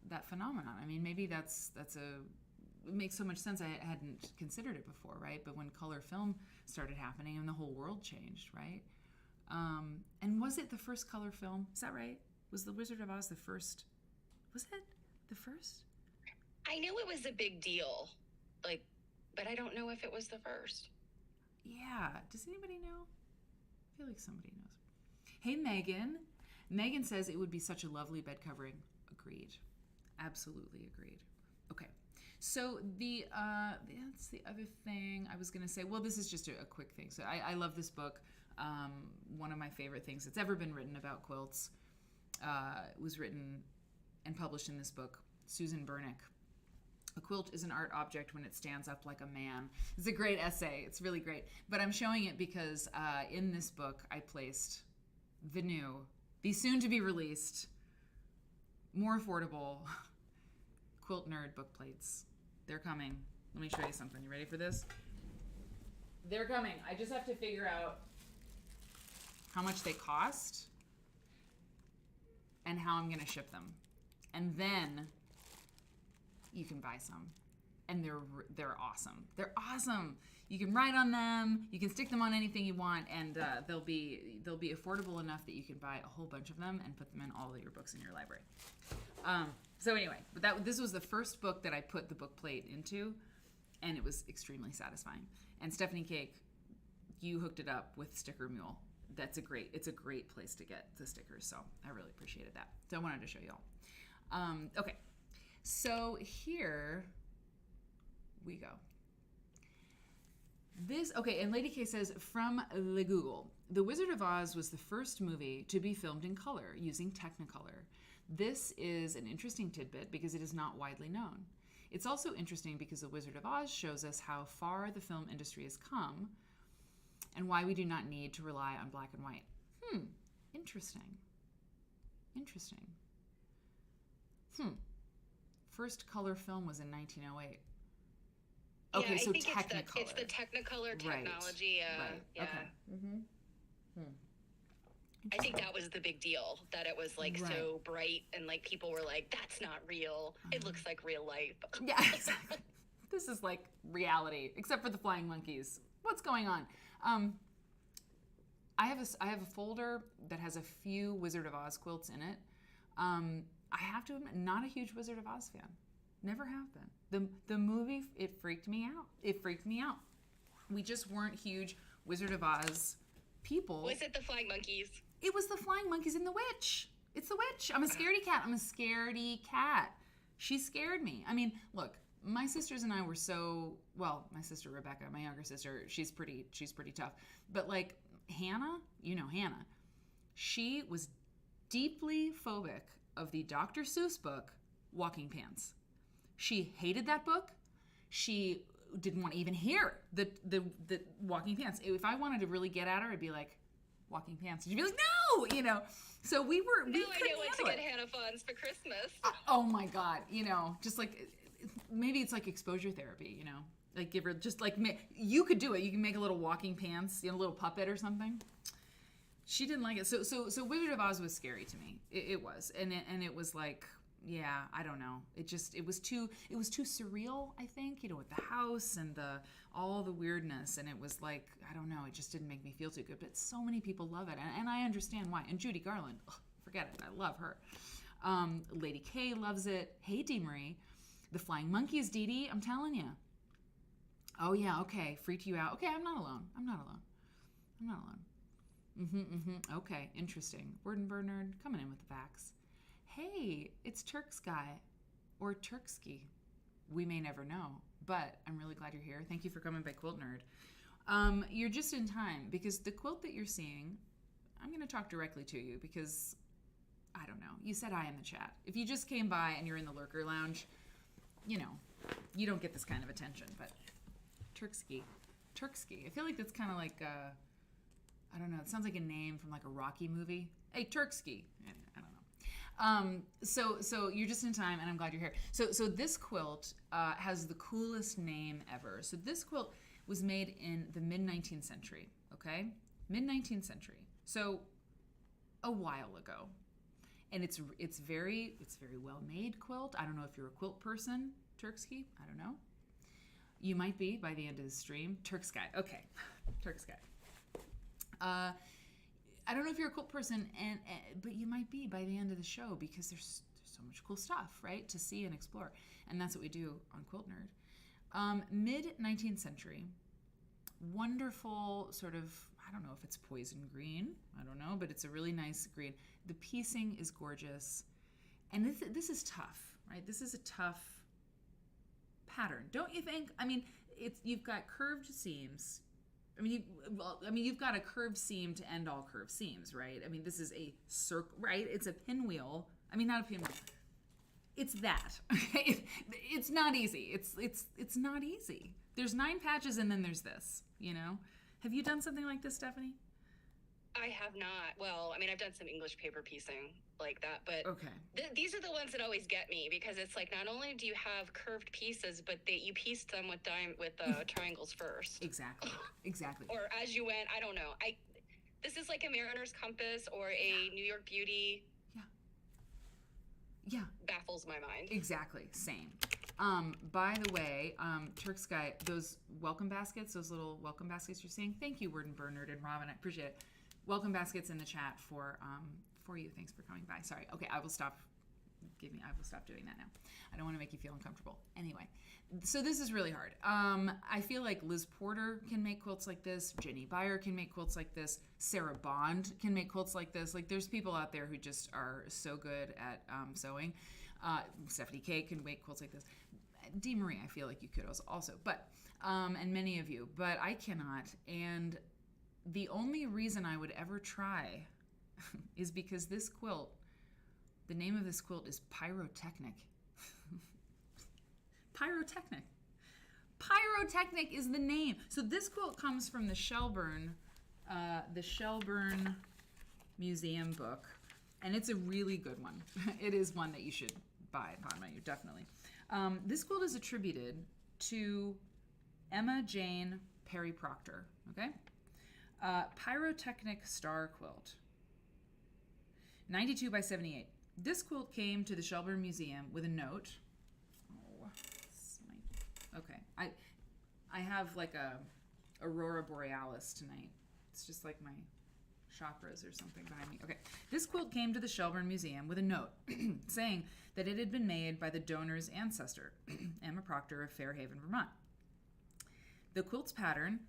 that phenomenon. I mean, maybe that's it makes so much sense. I hadn't considered it before, right? But when color film started happening, and the whole world changed, right? And was it the first color film? Is that right? Was The Wizard of Oz the first? Was it the first? I know it was a big deal, like, but I don't know if it was the first. Yeah. Does anybody know? I feel like somebody knows. Hey, Megan. Megan says it would be such a lovely bed covering. Agreed. Absolutely agreed. Okay. So that's the other thing I was going to say. Well, this is just a quick thing. So I love this book. One of my favorite things that's ever been written about quilts was written and published in this book, Susan Bernick. A quilt is an art object when it stands up like a man. It's a great essay. It's really great. But I'm showing it because in this book I placed the soon-to-be-released, more affordable Quilt Nerd book plates. They're coming. Let me show you something. You ready for this? They're coming. I just have to figure out how much they cost and how I'm going to ship them. And then you can buy some. And they're awesome. They're awesome. You can write on them. You can stick them on anything you want, and they'll be affordable enough that you can buy a whole bunch of them and put them in all of your books in your library. So anyway, but this was the first book that I put the book plate into, and it was extremely satisfying. And Stephanie Cake, you hooked it up with Sticker Mule. It's a great place to get the stickers, so I really appreciated that. So I wanted to show you all. Okay, so here we go. And Lady K says, from the Google, The Wizard of Oz was the first movie to be filmed in color using Technicolor. This is an interesting tidbit because it is not widely known. It's also interesting because The Wizard of Oz shows us how far the film industry has come and why we do not need to rely on black and white. Interesting. First color film was in 1908. Okay, so I think Technicolor. It's the Technicolor technology. Right. Yeah. Okay. I think that was the big deal, that it was like so bright and like people were like, that's not real. It looks like real life. Yeah, exactly. This is like reality, except for the flying monkeys. What's going on? I have a folder that has a few Wizard of Oz quilts in it. I have to admit, not a huge Wizard of Oz fan. Never have been. The movie, it freaked me out. We just weren't huge Wizard of Oz people. Was it the flying monkeys? It was the flying monkeys and the witch. It's the witch. I'm a scaredy cat. She scared me. I mean, look, my sisters and I were my sister Rebecca, my younger sister, she's pretty tough. But like Hannah, Hannah, she was deeply phobic of the Dr. Seuss book, Walking Pants. She hated that book. She didn't want to even hear the Walking Pants. If I wanted to really get at her, I'd be like, Walking Pants. She'd be like, no, So we couldn't I know what to handle get Hannah Fonz for Christmas. Oh my God, just like, maybe it's like exposure therapy, like give her, just like, you could do it. You can make a little Walking Pants, a little puppet or something. She didn't like it. So Wizard of Oz was scary to me. It was, and it was like, yeah, I don't know. It was too surreal. I think, with the house and all the weirdness, and it was like, I don't know. It just didn't make me feel too good. But so many people love it, and I understand why. And Judy Garland, forget it. I love her. Lady K loves it. Hey, Dee Marie, the Flying Monkeys, Dee Dee. I'm telling you. Oh yeah, okay. Freaked you out. Okay, I'm not alone. Okay, interesting. Word and Bernard coming in with the facts. Hey, it's Turk's Guy or Turksky. We may never know, but I'm really glad you're here. Thank you for coming by Quilt Nerd. You're just in time because the quilt that you're seeing, I'm going to talk directly to you because, I don't know, you said hi in the chat. If you just came by and you're in the lurker lounge, you don't get this kind of attention, but Turksky. I feel like that's kind of like I don't know. It sounds like a name from like a Rocky movie. Hey, Turksky. I don't know. So you're just in time, and I'm glad you're here. So this quilt has the coolest name ever. So this quilt was made in the mid-19th century. Okay, mid-19th century. So a while ago, and it's very well made quilt. I don't know if you're a quilt person, Turksky. I don't know. You might be by the end of the stream. Turk's Guy. Okay, Turk's Guy. I don't know if you're a quilt person, but you might be by the end of the show because there's so much cool stuff, right, to see and explore, and that's what we do on Quilt Nerd. Mid-19th century, wonderful sort of, I don't know if it's poison green, I don't know, but it's a really nice green. The piecing is gorgeous, and this is tough, right? This is a tough pattern, don't you think? I mean, you've got curved seams. You've got a curved seam to end all curved seams, right? I mean, this is a circle, right? It's a pinwheel. I mean, not a pinwheel. It's that. Okay? It's not easy. It's not easy. There's 9 patches and then there's this, Have you done something like this, Stephanie? I have not. Well, I've done some English paper piecing like that, but okay. These are the ones that always get me because it's like not only do you have curved pieces, but you pieced them with triangles first. Exactly. Or as you went, I don't know. This is like a Mariner's Compass or a New York Beauty. Yeah. Baffles my mind. Exactly. Same. By the way, Turk's Guy, those welcome baskets, those little welcome baskets you're seeing. Thank you, Word and Bernard and Robin. I appreciate it. Welcome baskets in the chat for you. Thanks for coming by. Sorry. Okay, I will stop doing that now. I don't want to make you feel uncomfortable. Anyway, so this is really hard. I feel like Liz Porter can make quilts like this. Jenny Beyer can make quilts like this. Sarah Bond can make quilts like this. Like, there's people out there who just are so good at sewing. Stephanie K can make quilts like this. Dee Marie, I feel like you could also, but and many of you, but I cannot. And the only reason I would ever try is because this quilt, the name of this quilt is Pyrotechnic. Pyrotechnic is the name. So this quilt comes from the Shelburne Museum book, and it's a really good one. It is one that you should buy upon my you definitely. This quilt is attributed to Emma Jane Perry Proctor. Okay, Pyrotechnic Star Quilt, 92 by 78. This quilt came to the Shelburne Museum with a note. Okay, I have like a Aurora Borealis tonight. It's just like my chakras or something behind me. Okay, this quilt came to the Shelburne Museum with a note saying that it had been made by the donor's ancestor, Emma Proctor of Fairhaven, Vermont. The quilt's pattern,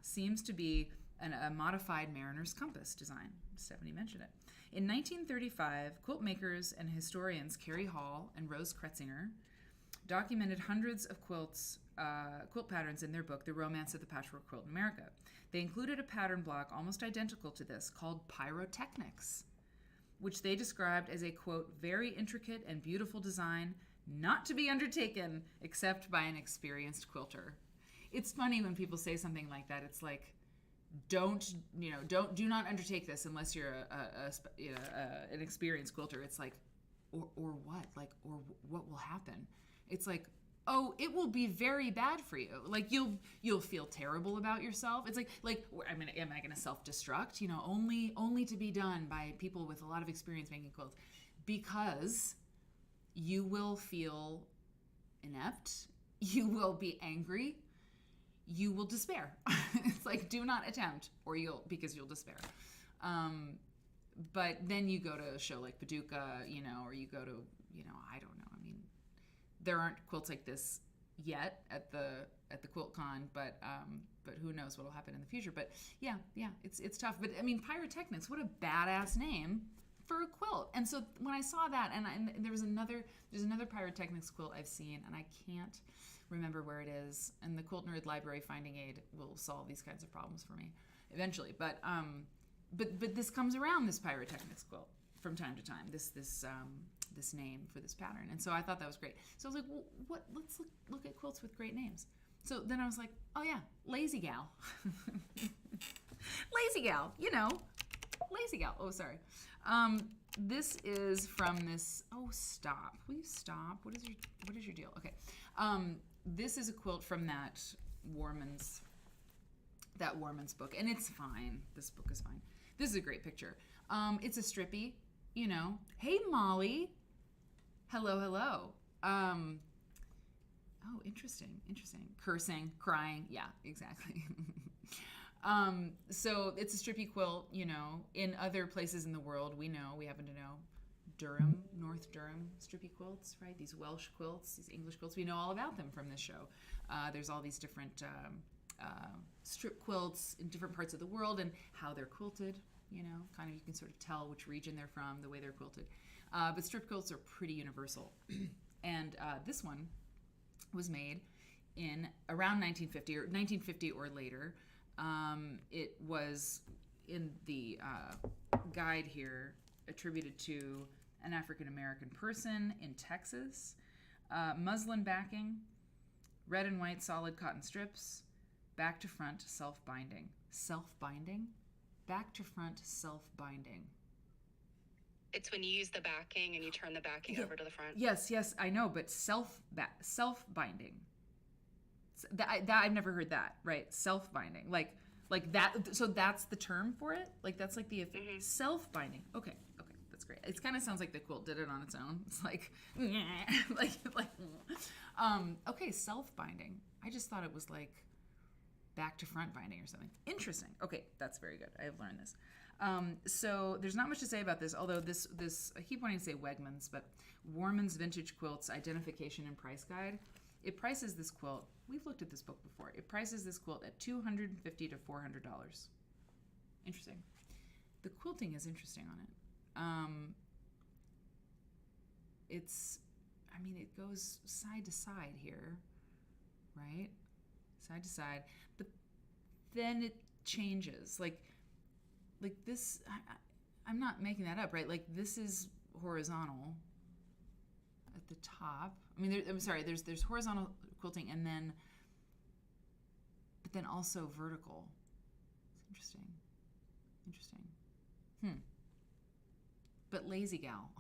seems to be a modified Mariner's Compass design. Stephanie mentioned it. In 1935, quilt makers and historians Carrie Hall and Rose Kretzinger documented hundreds of quilt patterns in their book, The Romance of the Patchwork Quilt in America. They included a pattern block almost identical to this called Pyrotechnics, which they described as a, quote, very intricate and beautiful design not to be undertaken except by an experienced quilter. It's funny when people say something like that. It's like, do not undertake this unless you're an experienced quilter. It's like, or what? Like, or what will happen? It's like, oh, it will be very bad for you. Like you'll feel terrible about yourself. It's like I mean, am I going to self-destruct? You know, only to be done by people with a lot of experience making quilts, because you will feel inept. You will be angry. You will despair. It's like, do not attempt, or because you'll despair. But then you go to a show like Paducah, you know, or you go to, you know, I don't know. I mean, there aren't quilts like this yet at the QuiltCon, but who knows what'll happen in the future. But yeah, it's tough. But I mean, pyrotechnics, what a badass name for a quilt. And so when I saw that, and there's another pyrotechnics quilt I've seen, and I can't remember where it is. And the Quilt Nerd Library Finding Aid will solve these kinds of problems for me eventually. But this comes around, this pyrotechnics quilt, from time to time. This name for this pattern, and so I thought that was great. So I was like, well, let's look at quilts with great names. So then I was like, oh yeah, Lazy Gal. Lazy Gal, you know, Lazy Gal. Oh, sorry. This is from this. Oh, stop! Will you stop? What is your deal? Okay. This is a quilt from that Warman's book, and it's fine. This book is fine. This is a great picture. It's a strippy, you know. Hey, Molly. Hello. Oh, interesting. Cursing, crying. Yeah, exactly. So it's a strippy quilt, you know. In other places in the world, we happen to know Durham, North Durham strippy quilts, right? These Welsh quilts, these English quilts. We know all about them from this show. There's all these different strip quilts in different parts of the world and how they're quilted, you know. Kind of, you can sort of tell which region they're from, the way they're quilted. But strip quilts are pretty universal. And this one was made in around 1950 or later. It was in the guide here attributed to an African-American person in Texas. Muslin backing, red and white solid cotton strips, back to front self-binding. Self-binding? Back to front self-binding. It's when you use the backing and you turn the backing over to the front. Yes, I know, but self-binding. That I've never heard that, right? Self-binding. Like that, so that's the term for it? Like that's like the self-binding. Okay, that's great. It kind of sounds like the quilt did it on its own. It's like, okay, self-binding. I just thought it was like back to front binding or something. Interesting. Okay, that's very good. I have learned this. So there's not much to say about this, although this I keep wanting to say Wegmans, but Warman's Vintage Quilts Identification and Price Guide. It prices this quilt. We've looked at this book before. It prices this quilt at $250 to $400. Interesting. The quilting is interesting on it. It goes side to side here, right? Side to side, but then it changes. Like this. I'm not making that up, right? Like this is horizontal at the top. I mean, there's horizontal quilting but then also vertical. It's interesting. But Lazy Gal.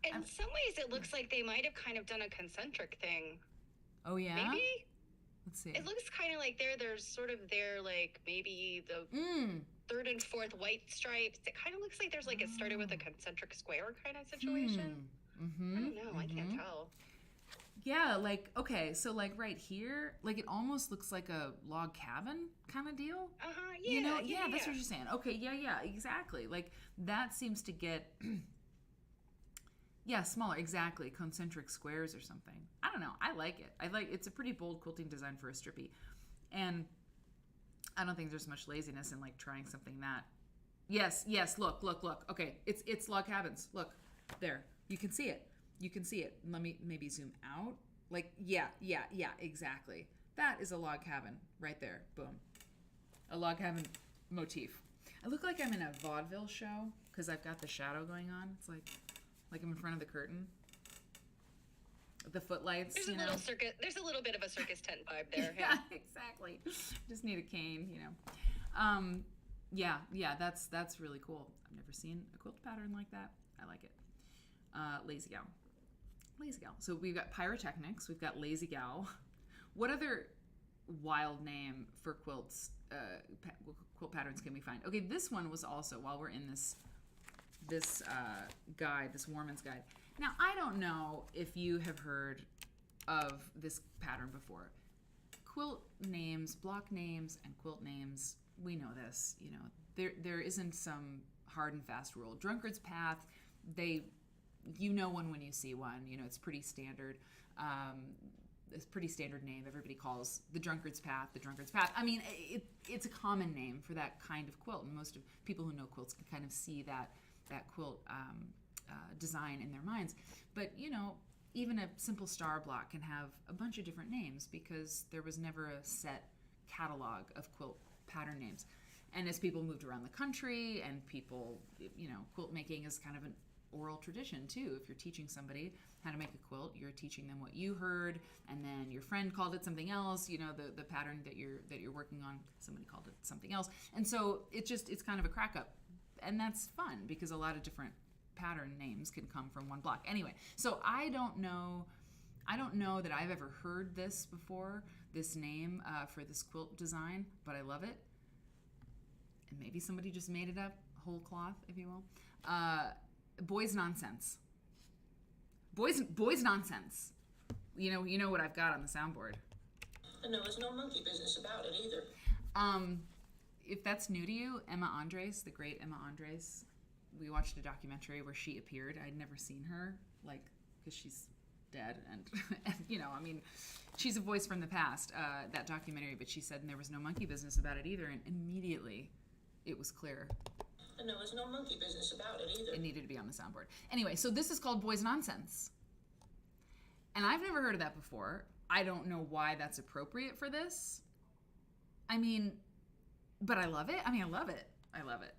In some ways, it looks like they might have kind of done a concentric thing. Oh yeah? Maybe? Let's see. It looks kind of like there's sort of like maybe the third and fourth white stripes. It kind of looks like there's like it started with a concentric square kind of situation. I don't know. I can't tell. Yeah, like, okay, so like right here, like it almost looks like a log cabin kind of deal. Yeah. You know? Yeah, that's what you're saying. Okay, yeah, exactly. Like that seems to get, smaller, exactly, concentric squares or something. I don't know. I like it. It's a pretty bold quilting design for a strippy. And I don't think there's much laziness in like trying something that, yes, look. Okay, it's log cabins. Look, there, you can see it. Let me maybe zoom out. Like, yeah, exactly. That is a log cabin right there. Boom. A log cabin motif. I look like I'm in a vaudeville show because I've got the shadow going on. It's like I'm in front of the curtain. The footlights, There's a little bit of a circus tent vibe there. Yeah, exactly. Just need a cane, you know. Yeah, that's really cool. I've never seen a quilt pattern like that. I like it. Lazy Gal. Lazy gal. So we've got pyrotechnics. We've got lazy gal. What other wild name for quilts, quilt patterns can we find? Okay, this one was also, while we're in this guide, this Warman's guide. Now, I don't know if you have heard of this pattern before. Quilt names, block names, and quilt names, we know this. You know, there isn't some hard and fast rule. Drunkard's Path, you know one when you see one. You know, it's pretty standard. It's a pretty standard name. Everybody calls the Drunkard's Path the Drunkard's Path. I mean, it's a common name for that kind of quilt, and most of people who know quilts can kind of see that quilt design in their minds. But, you know, even a simple star block can have a bunch of different names because there was never a set catalog of quilt pattern names. And as people moved around the country and people, you know, quilt making is kind of an oral tradition too. If you're teaching somebody how to make a quilt, you're teaching them what you heard, and then your friend called it something else. You know, the pattern that you're working on, somebody called it something else, and so it's kind of a crack up, and that's fun because a lot of different pattern names can come from one block. Anyway, so I don't know that I've ever heard this before, this name for this quilt design, but I love it. And maybe somebody just made it up, whole cloth, if you will. Boys nonsense. Boys nonsense. You know what I've got on the soundboard. And there was no monkey business about it either. If that's new to you, Emma Andres, the great Emma Andres, we watched a documentary where she appeared. I'd never seen her, like, because she's dead, and you know, I mean, she's a voice from the past, that documentary, but she said, and there was no monkey business about it either, and immediately it was clear. And there was no monkey business about it either. It needed to be on the soundboard. Anyway, so this is called Boys Nonsense. And I've never heard of that before. I don't know why that's appropriate for this. I mean, but I love it. I mean, I love it. I love it.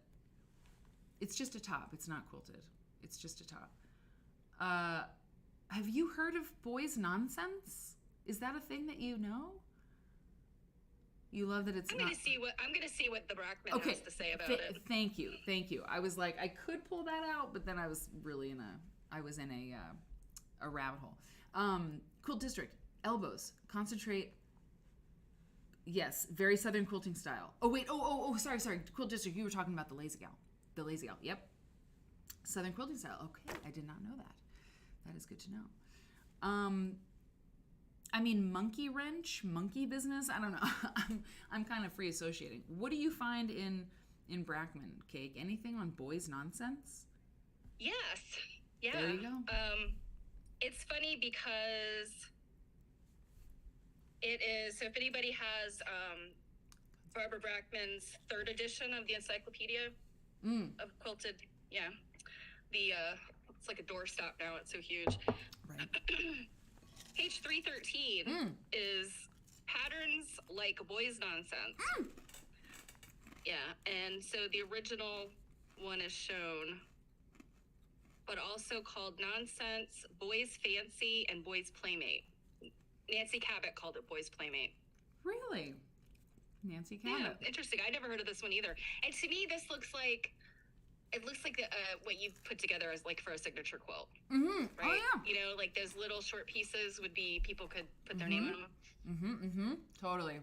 It's just a top. It's not quilted. It's just a top. Have you heard of Boys Nonsense? Is that a thing that you know? You love that it's I'm not... gonna see what the Brockman has to say about it. Thank you. I was like, I could pull that out, but then I was really in a rabbit hole. Quilt District, elbows, concentrate. Yes, very Southern quilting style. Oh wait, sorry. Quilt District, you were talking about the lazy gal. The lazy gal, yep. Southern quilting style. Okay, I did not know that. That is good to know. I mean, monkey wrench, monkey business. I don't know. I'm kind of free associating. What do you find in Brackman, Cake? Anything on Boys Nonsense? Yes. Yeah. There you go. It's funny because it is. So if anybody has Barbara Brackman's third edition of the Encyclopedia of Quilted, yeah, it's like a doorstop now. It's so huge. Right. Page 313 is patterns like Boys Nonsense. Yeah, and so the original one is shown, but also called Nonsense, Boys Fancy, and Boys Playmate. Nancy Cabot called it Boys Playmate. Really? Nancy Cabot. Yeah, interesting. I never heard of this one either. And to me, this looks like what you've put together as like for a signature quilt. Mm-hmm. Right? Oh, yeah. You know, like those little short pieces would be, people could put their name on them. Totally.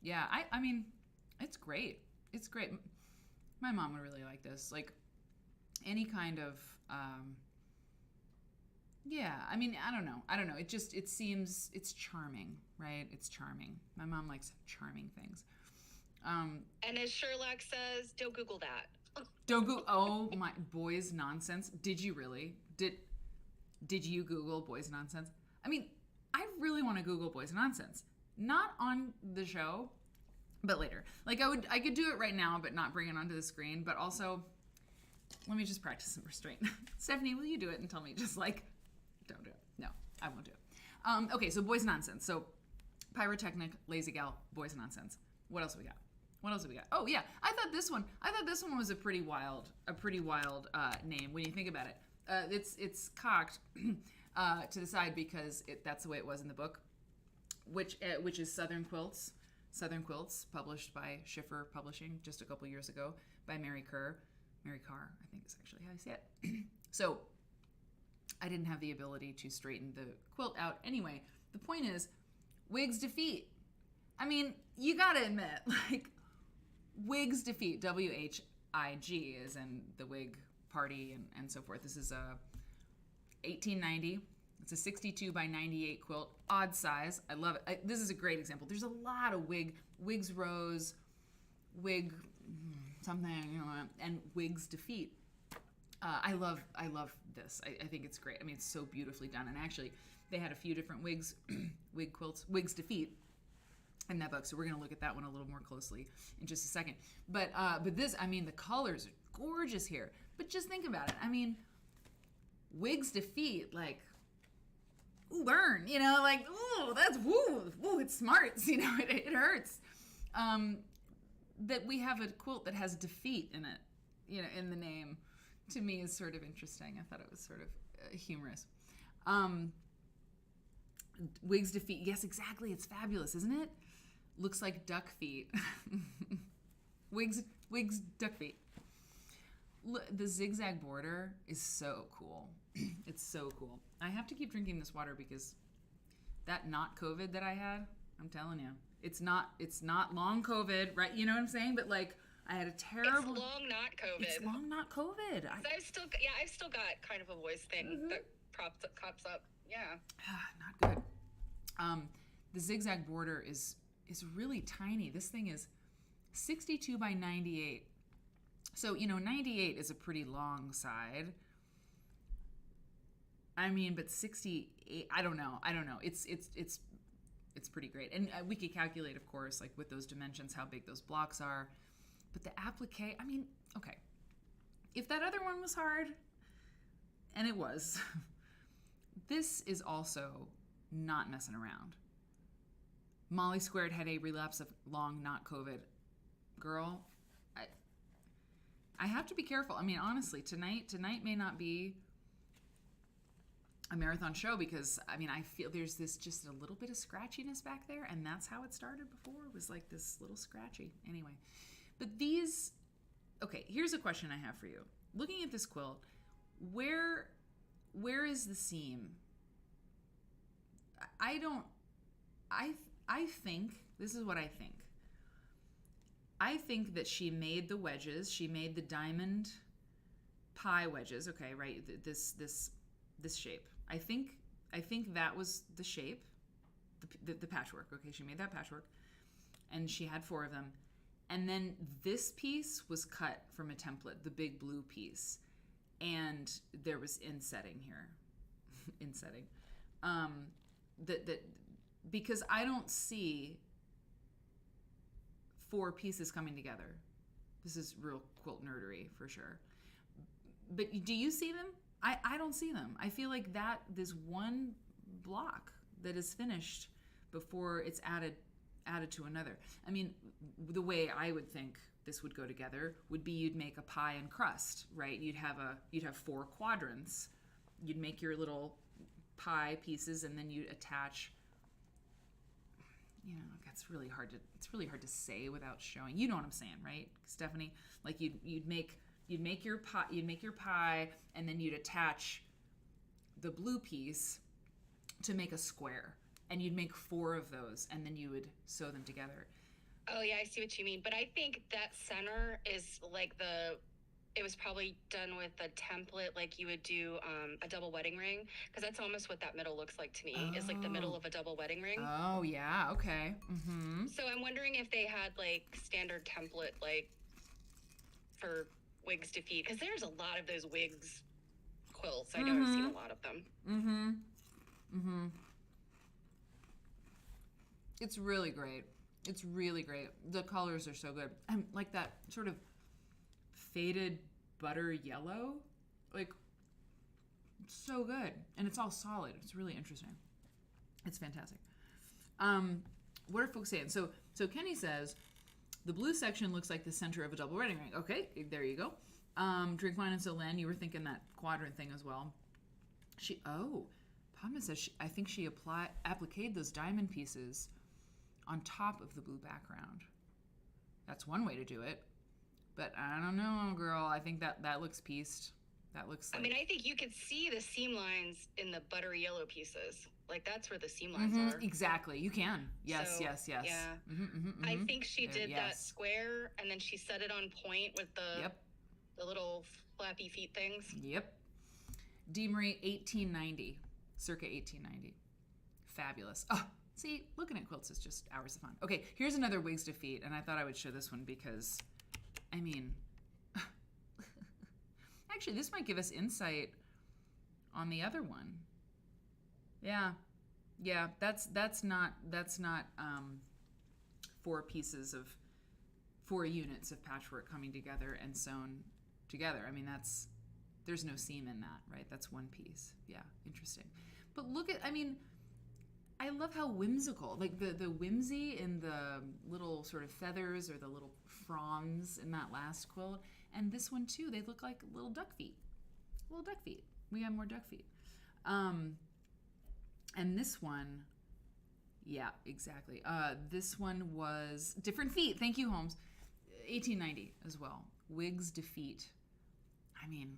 Yeah, I mean, it's great. It's great. My mom would really like this. Like, any kind of, yeah, I mean, I don't know. It seems, it's charming, right? It's charming. My mom likes charming things. And as Sherlock says, don't Google that. Don't Google. Oh my, Boys Nonsense. Did you really? Did you Google Boys Nonsense? I mean, I really want to Google Boys Nonsense. Not on the show, but later. Like I could do it right now, but not bring it onto the screen. But also, let me just practice some restraint. Stephanie, will you do it and tell me just like, don't do it? No, I won't do it. Okay, so Boys Nonsense. So pyrotechnic, lazy gal, Boys Nonsense. What else have we got? Oh yeah, I thought this one was a pretty wild name when you think about it. It's cocked to the side because that's the way it was in the book, which is Southern Quilts, published by Schiffer Publishing just a couple years ago by Mary Carr, I think is actually how you say it. So I didn't have the ability to straighten the quilt out. Anyway, the point is, Wigs Defeat. I mean, you gotta admit, like, Wigs Defeat, WHIG, is in the wig party and so forth. This is a 1890. It's a 62 by 98 quilt, odd size. I love it. This is a great example. There's a lot of Wigs Rose, Wig something, you know, and Wigs Defeat. I love this. I think it's great. I mean, it's so beautifully done. And actually, they had a few different wigs, wig quilts, Wigs Defeat in that book. So we're going to look at that one a little more closely in just a second. But this, I mean, the colors are gorgeous here. But just think about it. I mean, Wigs Defeat, like, ooh, burn, you know, like, ooh, that's, ooh, it smarts, you know, it hurts. That we have a quilt that has defeat in it, you know, in the name, to me is sort of interesting. I thought it was sort of humorous. Wigs Defeat, yes, exactly, it's fabulous, isn't it? Looks like duck feet. Wigs duck feet. The zigzag border is so cool. It's so cool. I have to keep drinking this water because that not COVID that I had, I'm telling you, it's not long COVID, right? You know what I'm saying? But like, I had a terrible. It's long not COVID. It's long not COVID. I've still got kind of a voice thing that pops up. Yeah. Not good. The zigzag border is really tiny. This thing is 62 by 98. So, you know, 98 is a pretty long side. I mean, but 68, I don't know. It's pretty great. And we could calculate, of course, like with those dimensions, how big those blocks are. But the applique, I mean, okay. If that other one was hard, and it was, this is also not messing around. Molly Squared had a relapse of long not COVID. Girl, I have to be careful. I mean, honestly, tonight may not be a marathon show because, I mean, I feel there's this just a little bit of scratchiness back there, and that's how it started before. It was like this little scratchy. Anyway, but these, okay, here's a question I have for you. Looking at this quilt, where is the seam? I think, this is what I think. I think that she made the wedges. She made the diamond pie wedges. Okay, right. This shape. I think that was the shape, the patchwork. Okay, she made that patchwork, and she had 4 of them. And then this piece was cut from a template, the big blue piece, and there was insetting here, insetting. That because I don't see 4 pieces coming together. This is real quilt nerdery for sure. But do you see them? I don't see them. I feel like this one block that is finished before it's added to another. I mean, the way I would think this would go together would be you'd make a pie and crust, right? You'd have 4 quadrants. You'd make your little pie pieces, and then you'd attach. You know, it's really hard to say without showing. You know what I'm saying, right, Stephanie? Like you'd make your pie, and then you'd attach the blue piece to make a square, and you'd make 4 of those, and then you would sew them together. Oh yeah, I see what you mean. But I think that center is like it was probably done with a template, like you would do a double wedding ring, because that's almost what that middle looks like to me. Oh. Is like the middle of a double wedding ring. Oh yeah, okay. Mm-hmm. So I'm wondering if they had like standard template like for Wigs Defeat, because there's a lot of those wigs quilts. I know I've seen a lot of them. Mm-hmm. Mm-hmm. It's really great. It's really great. The colors are so good. And like that sort of faded butter yellow, like, so good. And it's all solid. It's really interesting. It's fantastic. What are folks saying? So Kenny says the blue section looks like the center of a double wedding ring. Okay, there you go. Drink wine and so Len, you were thinking that quadrant thing as well. Padma says I think she appliqued those diamond pieces on top of the blue background. That's one way to do it. But I don't know, girl. I think that looks pieced. That looks like... I mean, I think you could see the seam lines in the buttery yellow pieces. Like, that's where the seam lines are. Exactly. You can. Yes, So, yes, yes. Yeah. I think she did that square, and then she set it on point with the little flappy feet things. Yep. Deamery, 1890. Circa 1890. Fabulous. Oh, see, looking at quilts is just hours of fun. Okay, here's another Wigs Defeat, and I thought I would show this one because, I mean... Actually, this might give us insight on the other one. Yeah, that's not 4 units of patchwork coming together and sewn together. I mean, there's no seam in that, right? That's one piece. Yeah, interesting. But look at, I mean, I love how whimsical, like the whimsy in the little sort of feathers or the little fronds in that last quilt. And this one too, they look like little duck feet. Little duck feet. We have more duck feet. And this one, yeah, exactly. This one was different feet. Thank you, Holmes. 1890 as well. Wigs Defeat. I mean,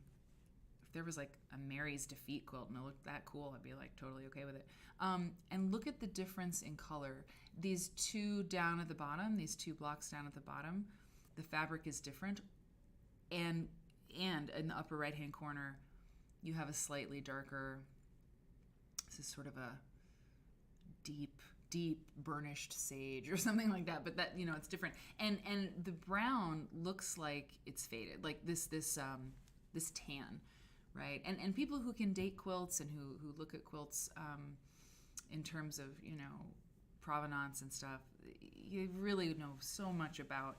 if there was like a Mary's Defeat quilt and it looked that cool, I'd be like totally okay with it. And look at the difference in color. These two down at the bottom, these 2 blocks down at the bottom, the fabric is different. And in the upper right-hand corner, you have a slightly darker, this is sort of a deep burnished sage or something like that, but that, you know, it's different. And the brown looks like it's faded, like this tan, right? And people who can date quilts and who look at quilts in terms of, you know, provenance and stuff, you really know so much about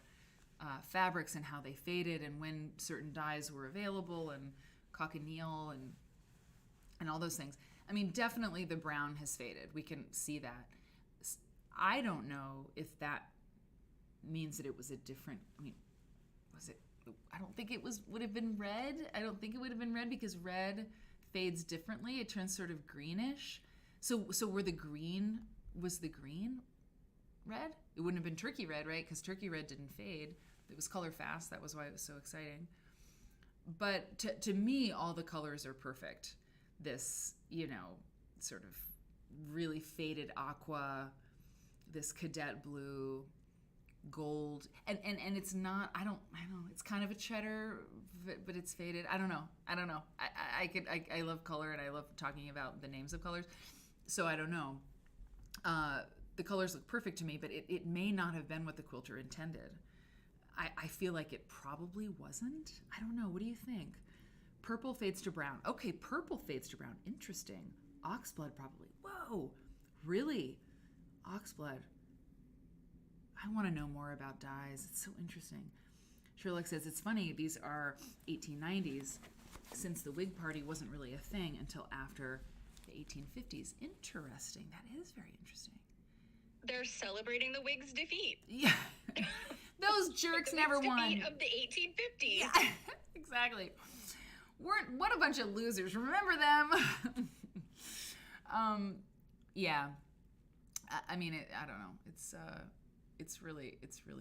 fabrics and how they faded and when certain dyes were available and cochineal and all those things. I mean, definitely the brown has faded. We can see that. I don't know if that means that it was a different, I mean, was it, I don't think it would have been red. I don't think it would have been red because red fades differently. It turns sort of greenish. So was the green red? It wouldn't have been turkey red, right? Because turkey red didn't fade. It was color fast. That was why it was so exciting. But to me, all the colors are perfect. This, you know, sort of really faded aqua, this cadet blue, gold, and it's not, I don't know, it's kind of a cheddar, but it's faded. I don't know. I love color and I love talking about the names of colors, so I don't know. The colors look perfect to me, but it may not have been what the quilter intended. I feel like it probably wasn't. I don't know. What do you think? Purple fades to brown. Okay, purple fades to brown. Interesting. Oxblood probably. Whoa, really? Oxblood. I want to know more about dyes. It's so interesting. Sherlock says, it's funny, these are 1890s, since the wig party wasn't really a thing until after the 1850s. Interesting. That is very interesting. They're celebrating the Wigs Defeat. Yeah. Those jerks never won. Defeat of the 1850s. Yeah, exactly. What a bunch of losers. Remember them? Yeah. I mean, I don't know. It's really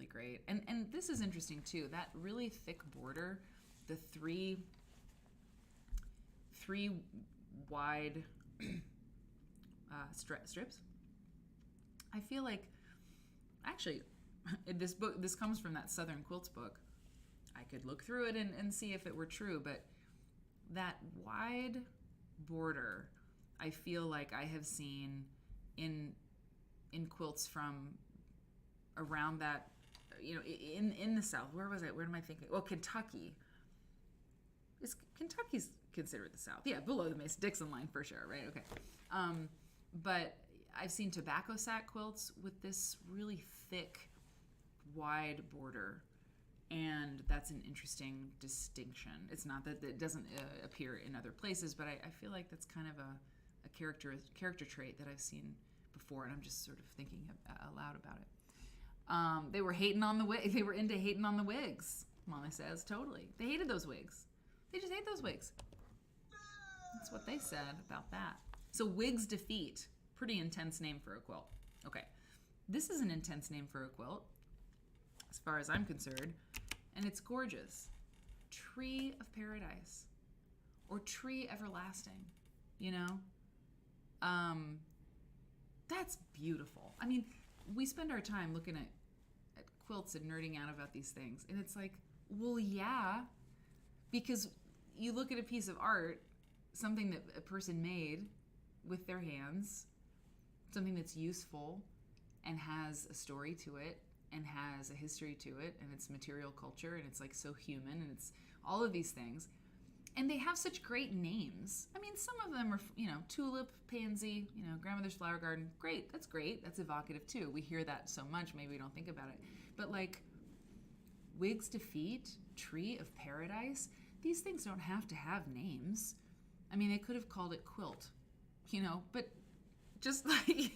great. And this is interesting too. That really thick border, the three wide strips. I feel like, actually, this comes from that Southern Quilts book. I could look through it and see if it were true, but that wide border, I feel like I have seen in quilts from around that, you know, in the South. Where was it? Where am I thinking? Well, Kentucky. Kentucky's considered the South. Yeah, below the Mason-Dixon line for sure, right? Okay. But I've seen tobacco sack quilts with this really thick, wide border, and that's an interesting distinction. It's not that it doesn't appear in other places, but I feel like that's kind of a character trait that I've seen before, and I'm just sort of thinking aloud about it. They were hating on the wig. They were into hating on the wigs. Molly says, totally. They hated those wigs. They just hate those wigs. That's what they said about that. So Wigs Defeat, pretty intense name for a quilt. Okay, this is an intense name for a quilt, as far as I'm concerned, and it's gorgeous. Tree of Paradise. or tree everlasting, you know? That's beautiful. I mean, we spend our time looking at quilts and nerding out about these things, and it's like, well, yeah, because you look at a piece of art, something that a person made with their hands, something that's useful and has a story to it and has a history to it, and it's material culture, and it's like so human, and it's all of these things. And they have such great names. I mean, some of them are, tulip, pansy, grandmother's flower garden. Great, that's great. That's evocative too. We hear that so much, maybe we don't think about it. But like Wigs Defeat, Tree of Paradise, these things don't have to have names. I mean, they could have called it Quilt, but just like,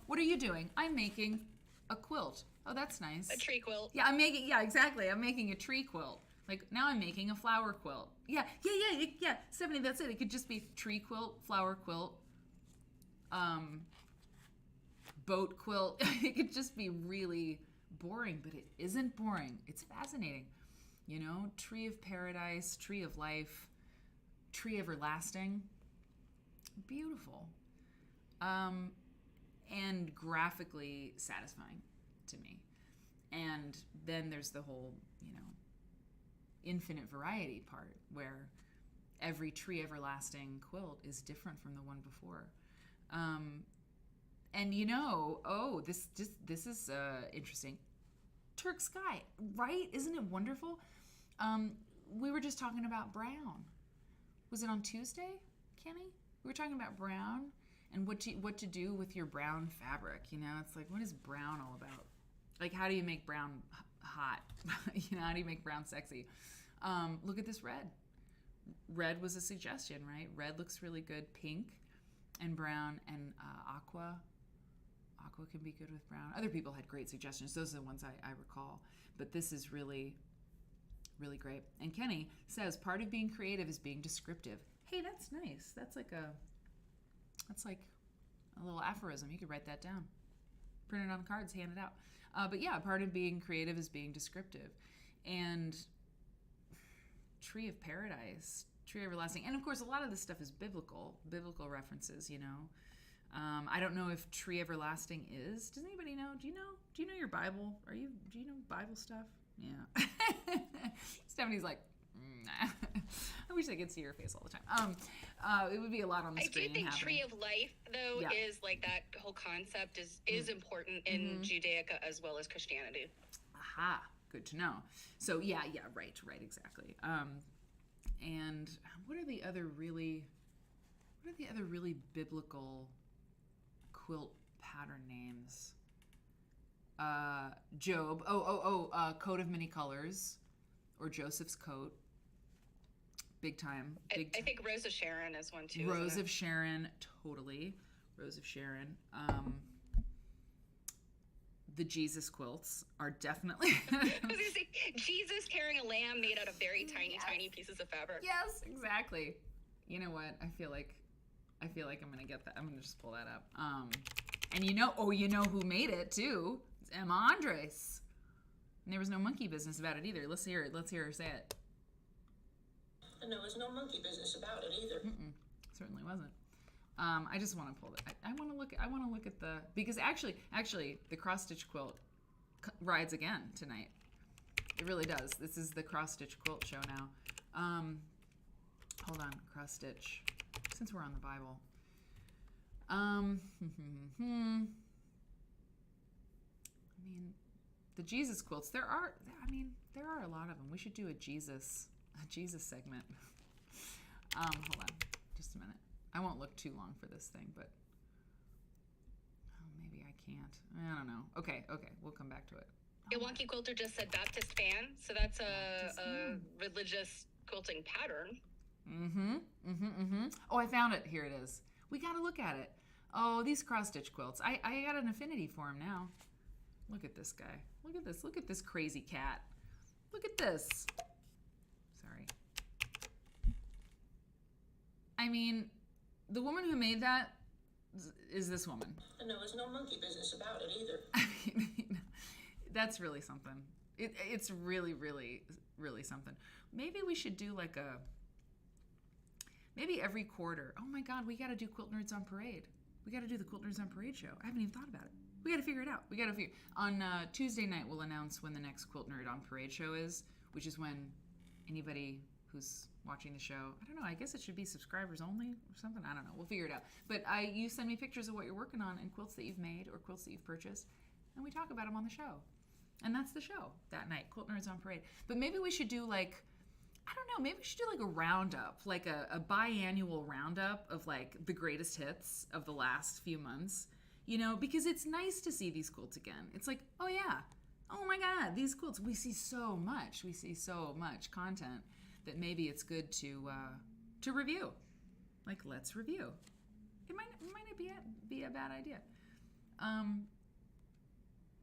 what are you doing? I'm making a quilt. Oh, that's nice. A tree quilt. Yeah, exactly. I'm making a tree quilt. Like, now I'm making a flower quilt. Yeah, Stephanie, that's it. It could just be tree quilt, flower quilt, boat quilt. It could just be really boring, but it isn't boring. It's fascinating. Tree of paradise, tree of life, tree everlasting. Beautiful. And graphically satisfying to me. And then there's the whole, infinite variety part where every tree everlasting quilt is different from the one before. And this is interesting. Turk sky, right? Isn't it wonderful? We were just talking about brown. Was it on Tuesday, Kenny? We were talking about brown and what to do with your brown fabric. It's like, what is brown all about? Like, how do you make brown hot? How do you make brown sexy? Look at this red. Red was a suggestion, right? Red looks really good. Pink and brown and aqua. Aqua can be good with brown. Other people had great suggestions. Those are the ones I recall. But this is really, really great. And Kenny says, part of being creative is being descriptive. Hey, that's nice. That's like a little aphorism. You could write that down. Print it on cards, hand it out. But yeah, part of being creative is being descriptive. And tree of paradise, tree everlasting. And of course, a lot of this stuff is biblical references, I don't know if tree everlasting is. Does anybody know? Do you know your Bible? Do you know Bible stuff? Yeah. Stephanie's like, nah. I wish I could see your face all the time. It would be a lot on the screen. I do think happening. Tree of Life, though, is like that whole concept is important in Judaica as well as Christianity. Aha, good to know. So yeah, right, exactly. And what are the other really biblical quilt pattern names? Job. Coat of many colors, or Joseph's coat. Big time. I think Rose of Sharon is one too. Rose of Sharon, totally. Rose of Sharon. The Jesus quilts are definitely. I was gonna say Jesus carrying a lamb made out of very tiny pieces of fabric. Yes, exactly. You know what? I feel like I'm gonna get that. I'm gonna just pull that up. And you know who made it too? It's Emma Andres. And there was no monkey business about it either. Let's hear her say it. And there was no monkey business about it either. Certainly wasn't. I just want to pull it. I want to look at the, because actually the cross stitch quilt rides again tonight. It really does. This is the cross stitch quilt show now. Hold on, cross stitch. Since we're on the Bible. I mean, the Jesus quilts. There are a lot of them. We should do a Jesus segment. Hold on, just a minute. I won't look too long for this thing, but maybe I can't. I don't know. Okay, we'll come back to it. Yeah, Wonky Quilter just said Baptist fan, so that's a religious quilting pattern. Oh, I found it. Here it is. We got to look at it. Oh, these cross-stitch quilts. I got an affinity for them now. Look at this guy. Look at this. Look at this crazy cat. Look at this. Sorry. I mean, the woman who made that is this woman. And there was no monkey business about it either. I mean, that's really something. It's really, really, really something. Maybe we should do like Maybe every quarter. Oh my God, we got to do Quilt Nerds on Parade. We got to do the Quilt Nerds on Parade show. I haven't even thought about it. We got to figure it out. On Tuesday night, we'll announce when the next Quilt Nerd on Parade show is, which is when anybody who's watching the show, I don't know, I guess it should be subscribers only or something. I don't know. We'll figure it out. But you send me pictures of what you're working on and quilts that you've made or quilts that you've purchased, and we talk about them on the show. And that's the show that night, Quilt Nerds on Parade. But maybe we should do like, I don't know, maybe we should do like a roundup, like a biannual roundup of like the greatest hits of the last few months, you know, because it's nice to see these quilts again. It's like, oh yeah, oh my God, these quilts, we see so much content that maybe it's good to review. Like, let's review. It might not be a bad idea.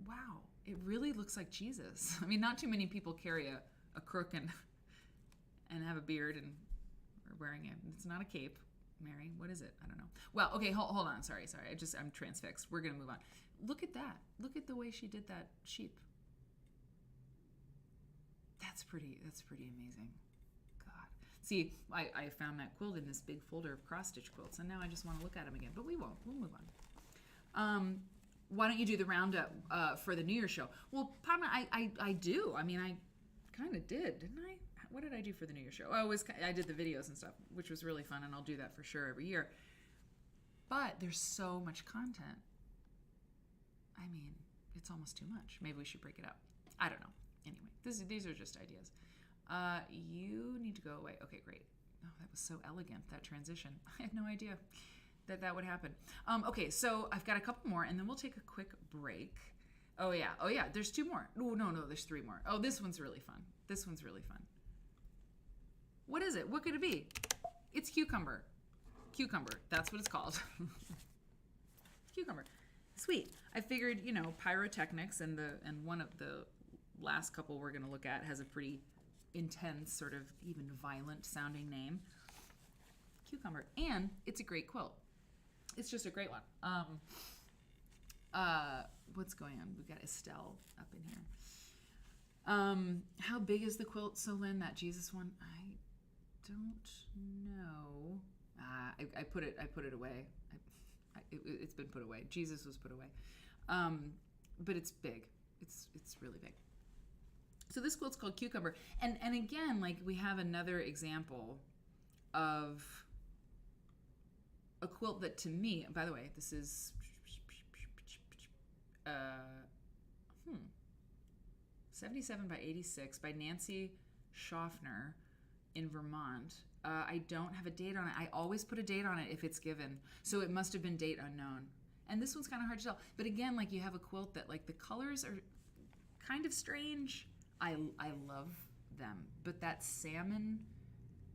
Wow, it really looks like Jesus. I mean, not too many people carry a crook and have a beard and are wearing it. It's not a cape, Mary. What is it? I don't know. Well, okay, hold on. Sorry. I'm transfixed. We're gonna move on. Look at that. Look at the way she did that sheep. That's pretty amazing. God. See, I found that quilt in this big folder of cross-stitch quilts, and now I just want to look at them again. But we won't. We'll move on. Why don't you do the roundup for the New Year's show? Well, Padma, I do. I mean, I kind of did, didn't I? What did I do for the New Year's show? Oh, I did the videos and stuff, which was really fun, and I'll do that for sure every year. But there's so much content. I mean, it's almost too much. Maybe we should break it up. I don't know. Anyway, these are just ideas. You need to go away. Okay, great. Oh, that was so elegant, that transition. I had no idea that would happen. Okay, so I've got a couple more, and then we'll take a quick break. Oh yeah, there's two more. Oh, no, there's three more. Oh, this one's really fun. What is it? What could it be? It's cucumber. That's what it's called. Cucumber. Sweet. I figured, pyrotechnics and one of the last couple we're going to look at has a pretty intense, sort of even violent sounding name. Cucumber. And it's a great quilt. It's just a great one. What's going on? We've got Estelle up in here. How big is the quilt, Solyn? That Jesus one? I don't know. I put it away. It's been put away. Jesus was put away. But it's big. It's really big. So this quilt's called Cucumber. And again, like, we have another example of a quilt that, to me, by the way, this is 77 by 86 by Nancy Schaffner in Vermont. I don't have a date on it. I always put a date on it if it's given. So it must have been date unknown. And this one's kind of hard to tell. But again, like, you have a quilt that, like, the colors are kind of strange. I love them. But that salmon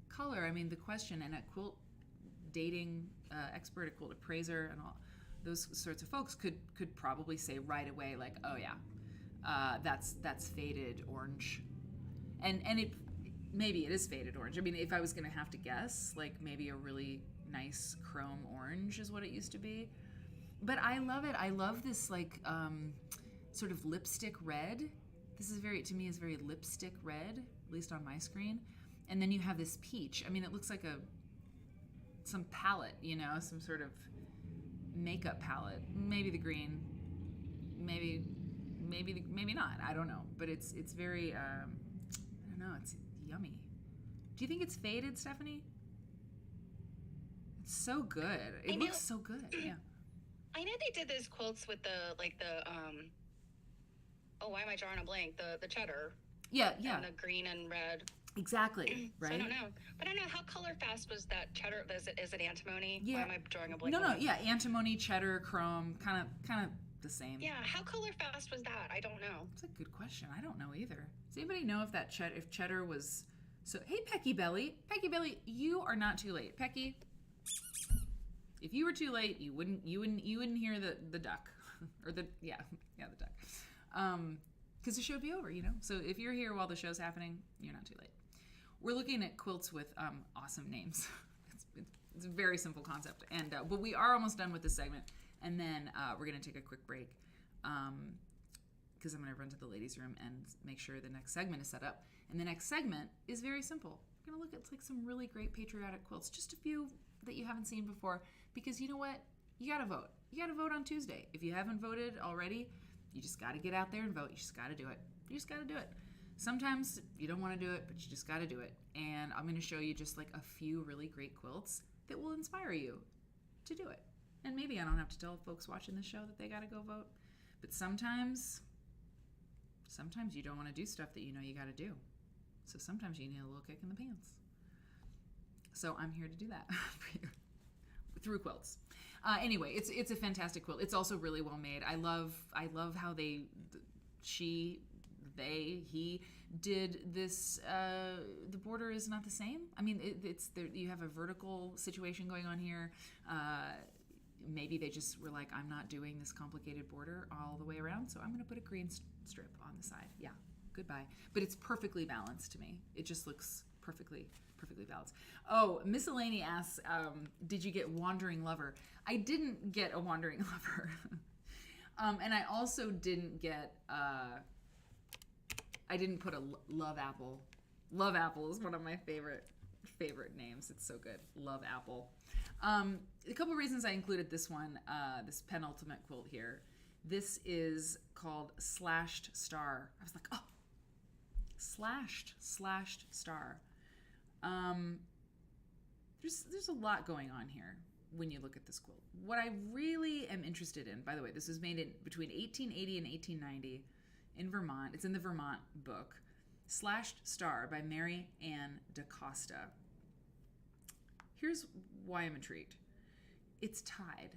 color, I mean, the question, and a quilt dating expert, a quilt appraiser, and all those sorts of folks could probably say right away, like, oh yeah, that's faded orange. And maybe it is faded orange. I mean, if I was going to have to guess, like, maybe a really nice chrome orange is what it used to be. But I love it. I love this, like, sort of lipstick red. This is to me is very lipstick red, at least on my screen. And then you have this peach. I mean, it looks like some palette, some sort of makeup palette. Maybe the green, maybe not. I don't know. But it's very, I don't know. It's yummy. Do you think it's faded, Stephanie? It's so good. It looks so good. Yeah. I know they did those quilts with why am I drawing a blank? The cheddar. Yeah. And the green and red. Exactly. Right. So I don't know. But I don't know, how color fast was that cheddar? Is it antimony? Yeah. Why am I drawing a blank? No. Yeah. Antimony, cheddar, chrome, kind of the same. Yeah. How color fast was that? I don't know. It's a good question. I don't know either. Does anybody know if if cheddar was so? Hey, Pecky Belly, you are not too late. Pecky, if you were too late, you wouldn't hear the duck or the duck. Because the show would be over, So if you're here while the show's happening, you're not too late. We're looking at quilts with awesome names. It's a very simple concept, but we are almost done with this segment, and then we're gonna take a quick break because I'm gonna run to the ladies' room and make sure the next segment is set up. And the next segment is very simple. we're gonna look at like some really great patriotic quilts, just a few that you haven't seen before, because you know what? You gotta vote. You gotta vote on Tuesday. If you haven't voted already, you just gotta get out there and vote. You just gotta do it. You just gotta do it. Sometimes you don't want to do it, but you just gotta do it. And I'm gonna show you just like a few really great quilts that will inspire you to do it. And maybe I don't have to tell folks watching the show that they gotta go vote, but sometimes you don't want to do stuff that you know you gotta do. So sometimes you need a little kick in the pants. So I'm here to do that for you through quilts. Anyway, it's a fantastic quilt. It's also really well made. I love how he did this. The border is not the same. I mean, it's there. You have a vertical situation going on here. Maybe they just were like, I'm not doing this complicated border all the way around, so I'm going to put a green strip on the side. Yeah, goodbye. But it's perfectly balanced to me. It just looks perfectly balanced. Oh, Miscellany asks, did you get Wandering Lover? I didn't get a Wandering Lover. And I also didn't get, I didn't put a Love Apple. Love Apple is one of my favorite names. It's so good. Love Apple. A couple reasons I included this one, this penultimate quilt here. This is called Slashed Star. I was like, oh, slashed star. There's a lot going on here when you look at this quilt. What I really am interested in, by the way, this was made in between 1880 and 1890 in Vermont. It's in the Vermont book. Slashed Star by Mary Ann DaCosta. Here's why I'm intrigued. It's tied.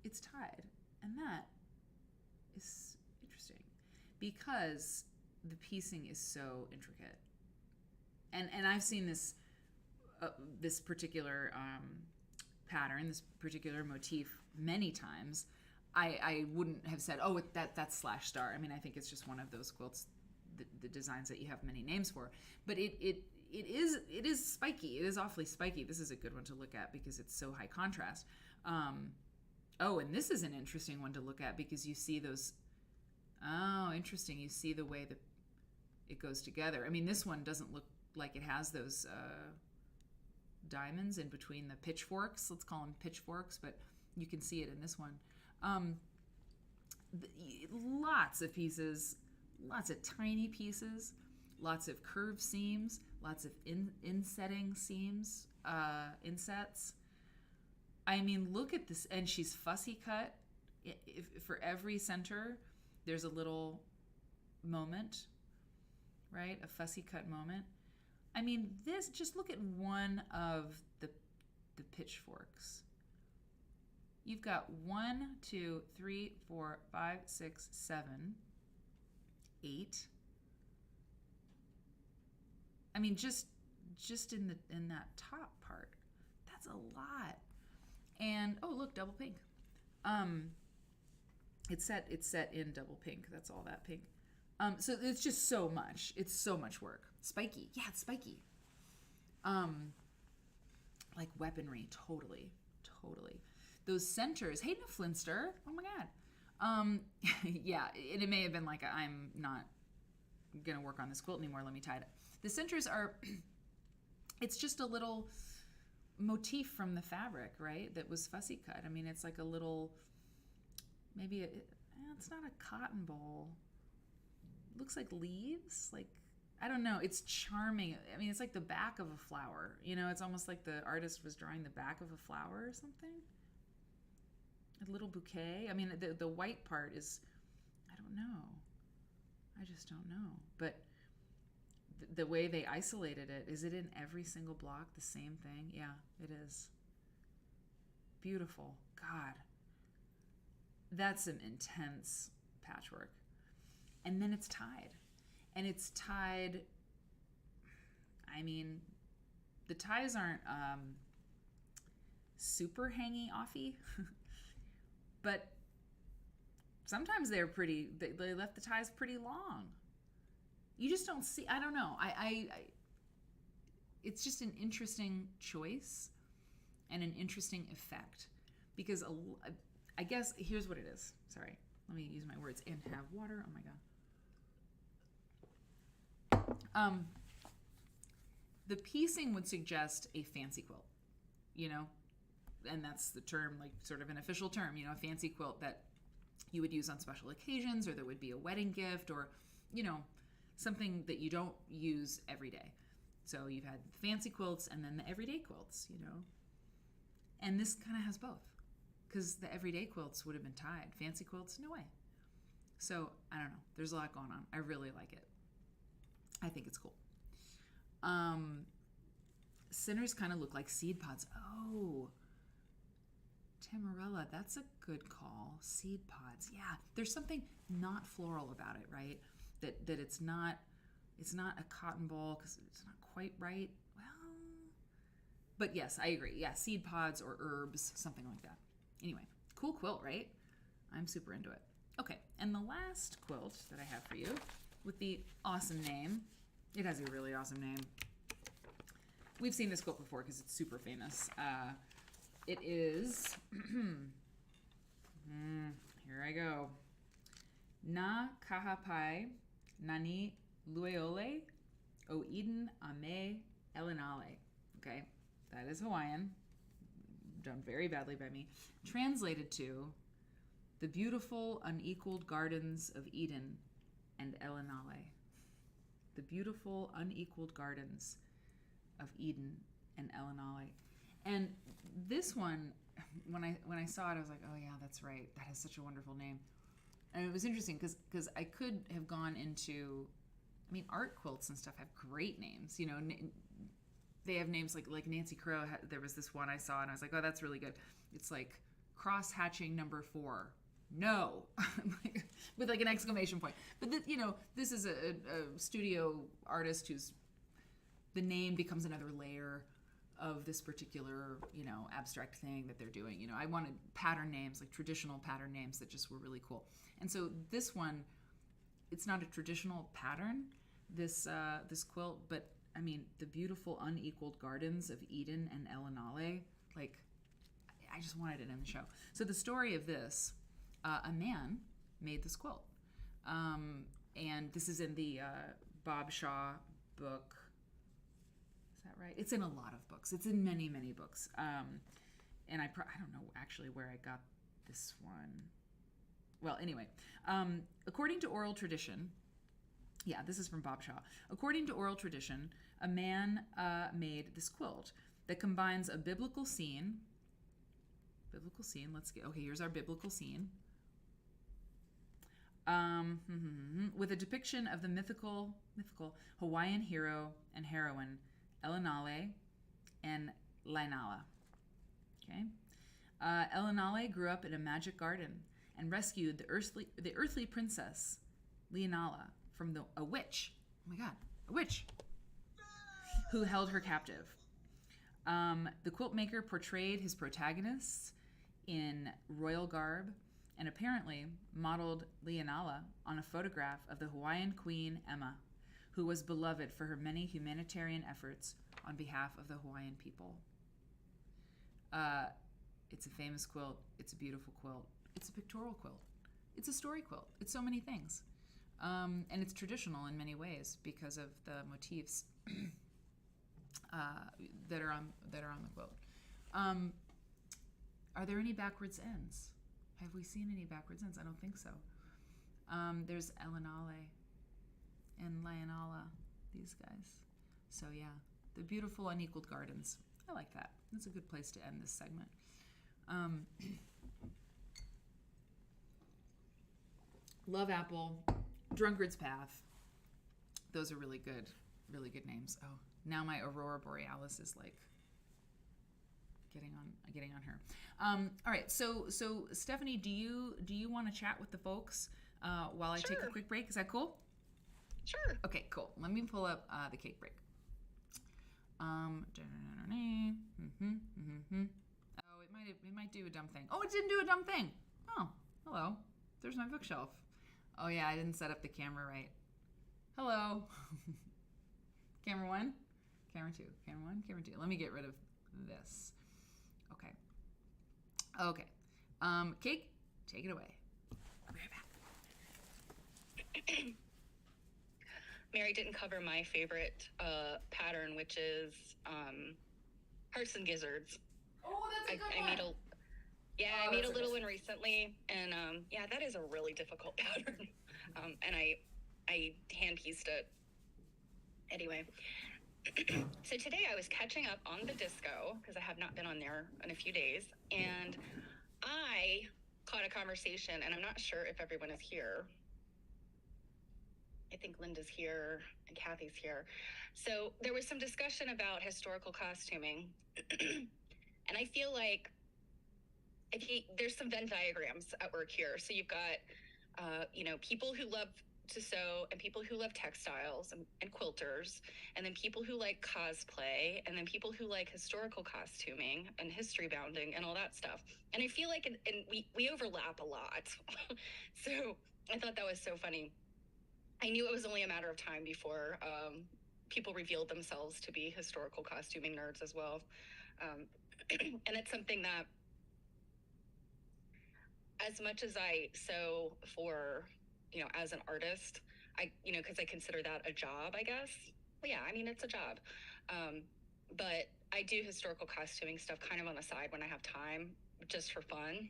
And that is interesting because the piecing is so intricate. And I've seen this particular pattern, this particular motif many times. I wouldn't have said, oh, that's Slash Star. I mean, I think it's just one of those quilts, the designs that you have many names for. But it is spiky. It is awfully spiky. This is a good one to look at because it's so high contrast. And this is an interesting one to look at because you see those. Oh, interesting. You see the way that it goes together. I mean, this one doesn't look like it has those diamonds in between the pitchforks. Let's call them pitchforks, but you can see it in this one. Lots of pieces, lots of tiny pieces, lots of curved seams, lots of insetting seams, insets. I mean, look at this. And she's fussy cut. For every center, there's a little moment, right? A fussy cut moment. I mean, just look at one of the pitchforks. You've got 1, 2, 3, 4, 5, 6, 7, 8. I mean, just in that top part, that's a lot. And oh, look, double pink. It's set in double pink. That's all that pink. So it's just so much. It's so much work. Spiky. Yeah, it's spiky. Like weaponry. Totally. Those centers. Hey, no Flinster. Oh my God. Yeah, and it may have been like, I'm not going to work on this quilt anymore. Let me tie it. The centers are, it's just a little motif from the fabric, right? That was fussy cut. I mean, it's like a little, maybe it's not a cotton ball. Looks like leaves, like, I don't know. It's charming. I mean, it's like the back of a flower. You know, it's almost like the artist was drawing the back of a flower or something. A little bouquet. I mean, the white part is, I don't know. I just don't know. But the way they isolated it, is it in every single block the same thing? Yeah, it is. Beautiful. God. That's some intense patchwork. And then it's tied. And it's tied, I mean, the ties aren't super hangy-offy, but sometimes they're pretty, they left the ties pretty long. You just don't see, I don't know. It's just an interesting choice and an interesting effect because I guess here's what it is. Sorry, let me use my words. And have water. Oh my God. The piecing would suggest a fancy quilt, you know, and that's the term, like sort of an official term, you know, a fancy quilt that you would use on special occasions, or there would be a wedding gift, or, you know, something that you don't use every day. So you've had fancy quilts and then the everyday quilts, you know. And this kind of has both, because the everyday quilts would have been tied. Fancy quilts, no way. So, I don't know. There's a lot going on. I really like it. I think it's cool. Sinners kind of look like seed pods. Oh, Tamarella, that's a good call. Seed pods. Yeah, there's something not floral about it, right? That it's not a cotton ball because it's not quite right. Well, but yes, I agree. Yeah, seed pods or herbs, something like that. Anyway, cool quilt, right? I'm super into it. Okay, and the last quilt that I have for you with the awesome name. It has a really awesome name. We've seen this quilt before because it's super famous. It is, here I go. Na kahapai nani lueole o Eden ame elinale. Okay, that is Hawaiian. Done very badly by me. Translated to the beautiful unequaled gardens of Eden and Elinale. The beautiful unequaled gardens of Eden and Elinale. And this one, when I saw it, I was like, oh yeah, that's right. That has such a wonderful name. And it was interesting because I could have gone into, I mean, art quilts and stuff have great names. You know, they have names like Nancy Crow. There was this one I saw, and I was like, oh, that's really good. It's like cross hatching number 4. No, with like an exclamation point. But you know, this is a studio artist who's, the name becomes another layer of this particular, you know, abstract thing that they're doing. You know, I wanted pattern names, like traditional pattern names that just were really cool. And so this one, it's not a traditional pattern, this quilt, but I mean, the beautiful unequaled gardens of Eden and Elinale, like, I just wanted it in the show. So the story of this, a man made this quilt. And this is in the Bob Shaw book. Is that right? It's in a lot of books. It's in many, many books. And I don't know actually where I got this one. Well, anyway, according to oral tradition, yeah, this is from Bob Shaw. According to oral tradition, a man made this quilt that combines a biblical scene. Let's get, okay, here's our biblical scene. With a depiction of the mythical Hawaiian hero and heroine, Elinale and Lainala. Okay? Elinale grew up in a magic garden and rescued the earthly princess, Lainala, from a witch. Oh my God, a witch! Who held her captive. The quilt maker portrayed his protagonists in royal garb and apparently modeled Lainala on a photograph of the Hawaiian queen Emma, who was beloved for her many humanitarian efforts on behalf of the Hawaiian people. It's a famous quilt. It's a beautiful quilt. It's a pictorial quilt. It's a story quilt. It's so many things. And it's traditional in many ways because of the motifs that are on the quilt. Are there any backwards ends? Have we seen any backwards ends? I don't think so. There's Elinale and Lainala, these guys. So yeah, the beautiful unequaled gardens. I like that. That's a good place to end this segment. Love Apple, Drunkard's Path. Those are really good names. Oh, now my Aurora Borealis is like getting on her. All right, so Stephanie, do you want to chat with the folks while I take a quick break? Is that cool? Sure. Okay, cool. Let me pull up the cake break. Oh, it might do a dumb thing. Oh, it didn't do a dumb thing. Oh, hello. There's my bookshelf. Oh yeah, I didn't set up the camera right. Hello. Camera 1, camera 2, camera 1, camera 2. Let me get rid of this. Okay. Cake, take it away. I'll be right back. Mary didn't cover my favorite pattern, which is hearts and gizzards. Oh, that's a good I one. I made a little one recently, and that is a really difficult pattern. And I hand pieced it. Anyway, so today I was catching up on the disco because I have not been on there in a few days, and I caught a conversation, and I'm not sure if everyone is here. I think Linda's here and Kathy's here. So there was some discussion about historical costuming, and I feel like there's some Venn diagrams at work here. So you've got, people who love to sew and people who love textiles and quilters, and then people who like cosplay, and then people who like historical costuming and history bounding and all that stuff. And I feel like we overlap a lot. So I thought that was so funny. I knew it was only a matter of time before people revealed themselves to be historical costuming nerds as well. And it's something that, as much as I sew for, as an artist, because I consider that a job, I guess. Well, yeah, I mean, it's a job. But I do historical costuming stuff kind of on the side when I have time, just for fun.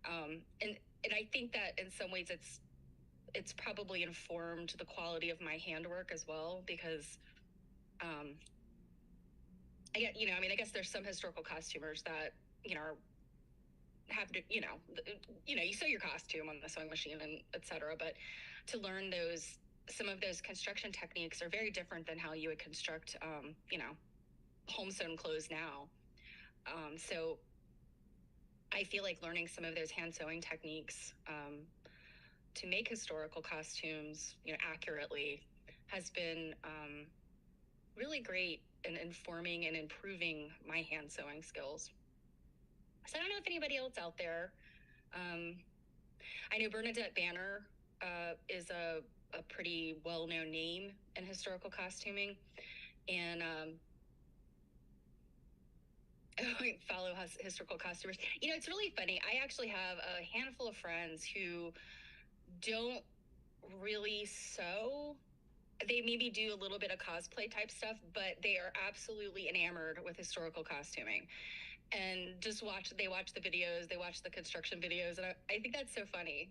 And I think that in some ways it's probably informed the quality of my handwork as well, because I guess there's some historical costumers that, have to, you sew your costume on the sewing machine and etc. But to learn some of those construction techniques are very different than how you would construct, home sewn clothes now. So I feel like learning some of those hand sewing techniques to make historical costumes, accurately, has been really great in informing and improving my hand sewing skills. So I don't know if anybody else out there. I know Bernadette Banner is a pretty well-known name in historical costuming, and I follow historical costumers. It's really funny. I actually have a handful of friends who don't really sew. They maybe do a little bit of cosplay type stuff, but they are absolutely enamored with historical costuming. And just they watch the videos, they watch the construction videos, and I think that's so funny.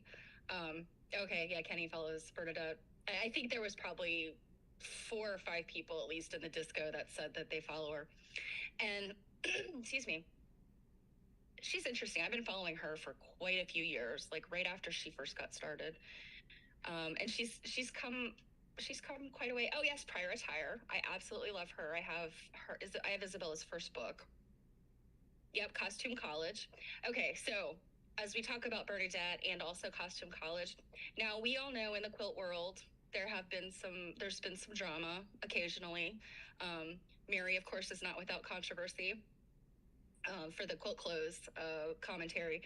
Okay, yeah, Kenny follows Bernadette. I think there was probably 4 or 5 people at least in the disco that said that they follow her. And excuse me, she's interesting. I've been following her for quite a few years, like right after she first got started. And she's come quite a way. Oh yes, Prior Attire. I absolutely love her. I have Isabella's first book. Yep, Costume College. Okay, so as we talk about Bernadette and also Costume College, now we all know in the quilt world there's been some drama occasionally. Mary, of course, is not without controversy for the quilt clothes commentary.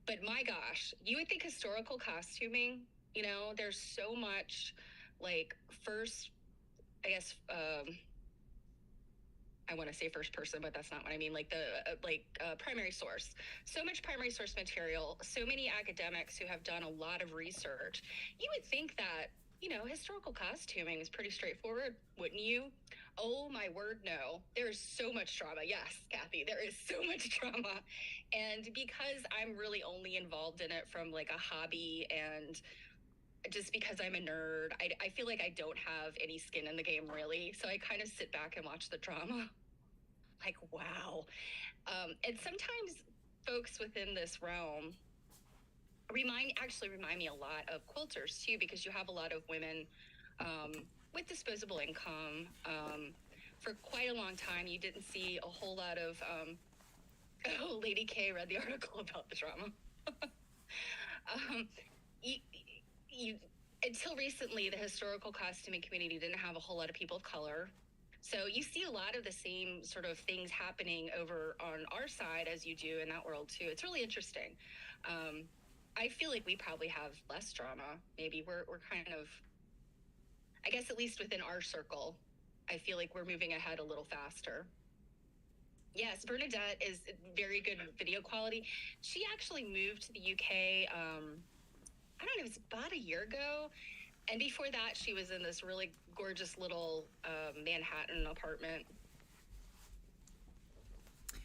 But my gosh, you would think historical costuming, there's so much, like, first, I guess, I want to say first person, but that's not what I mean. Like primary source. So much primary source material. So many academics who have done a lot of research. You would think that, historical costuming is pretty straightforward, wouldn't you? Oh my word, no. There is so much drama. Yes, Kathy, there is so much drama. And because I'm really only involved in it from like a hobby, and just because I'm a nerd, I feel like I don't have any skin in the game, really. So I kind of sit back and watch the drama. Like, wow. And sometimes folks within this realm remind me a lot of quilters too, because you have a lot of women with disposable income. For quite a long time, you didn't see a whole lot of Lady K read the article about the drama. Until recently, the historical costuming community didn't have a whole lot of people of color. So you see a lot of the same sort of things happening over on our side as you do in that world too. It's really interesting. I feel like we probably have less drama. Maybe we're kind of, I guess at least within our circle, I feel like we're moving ahead a little faster. Yes, Bernadette is very good video quality. She actually moved to the UK, I don't know, it was about a year ago. And before that, she was in this really gorgeous little Manhattan apartment.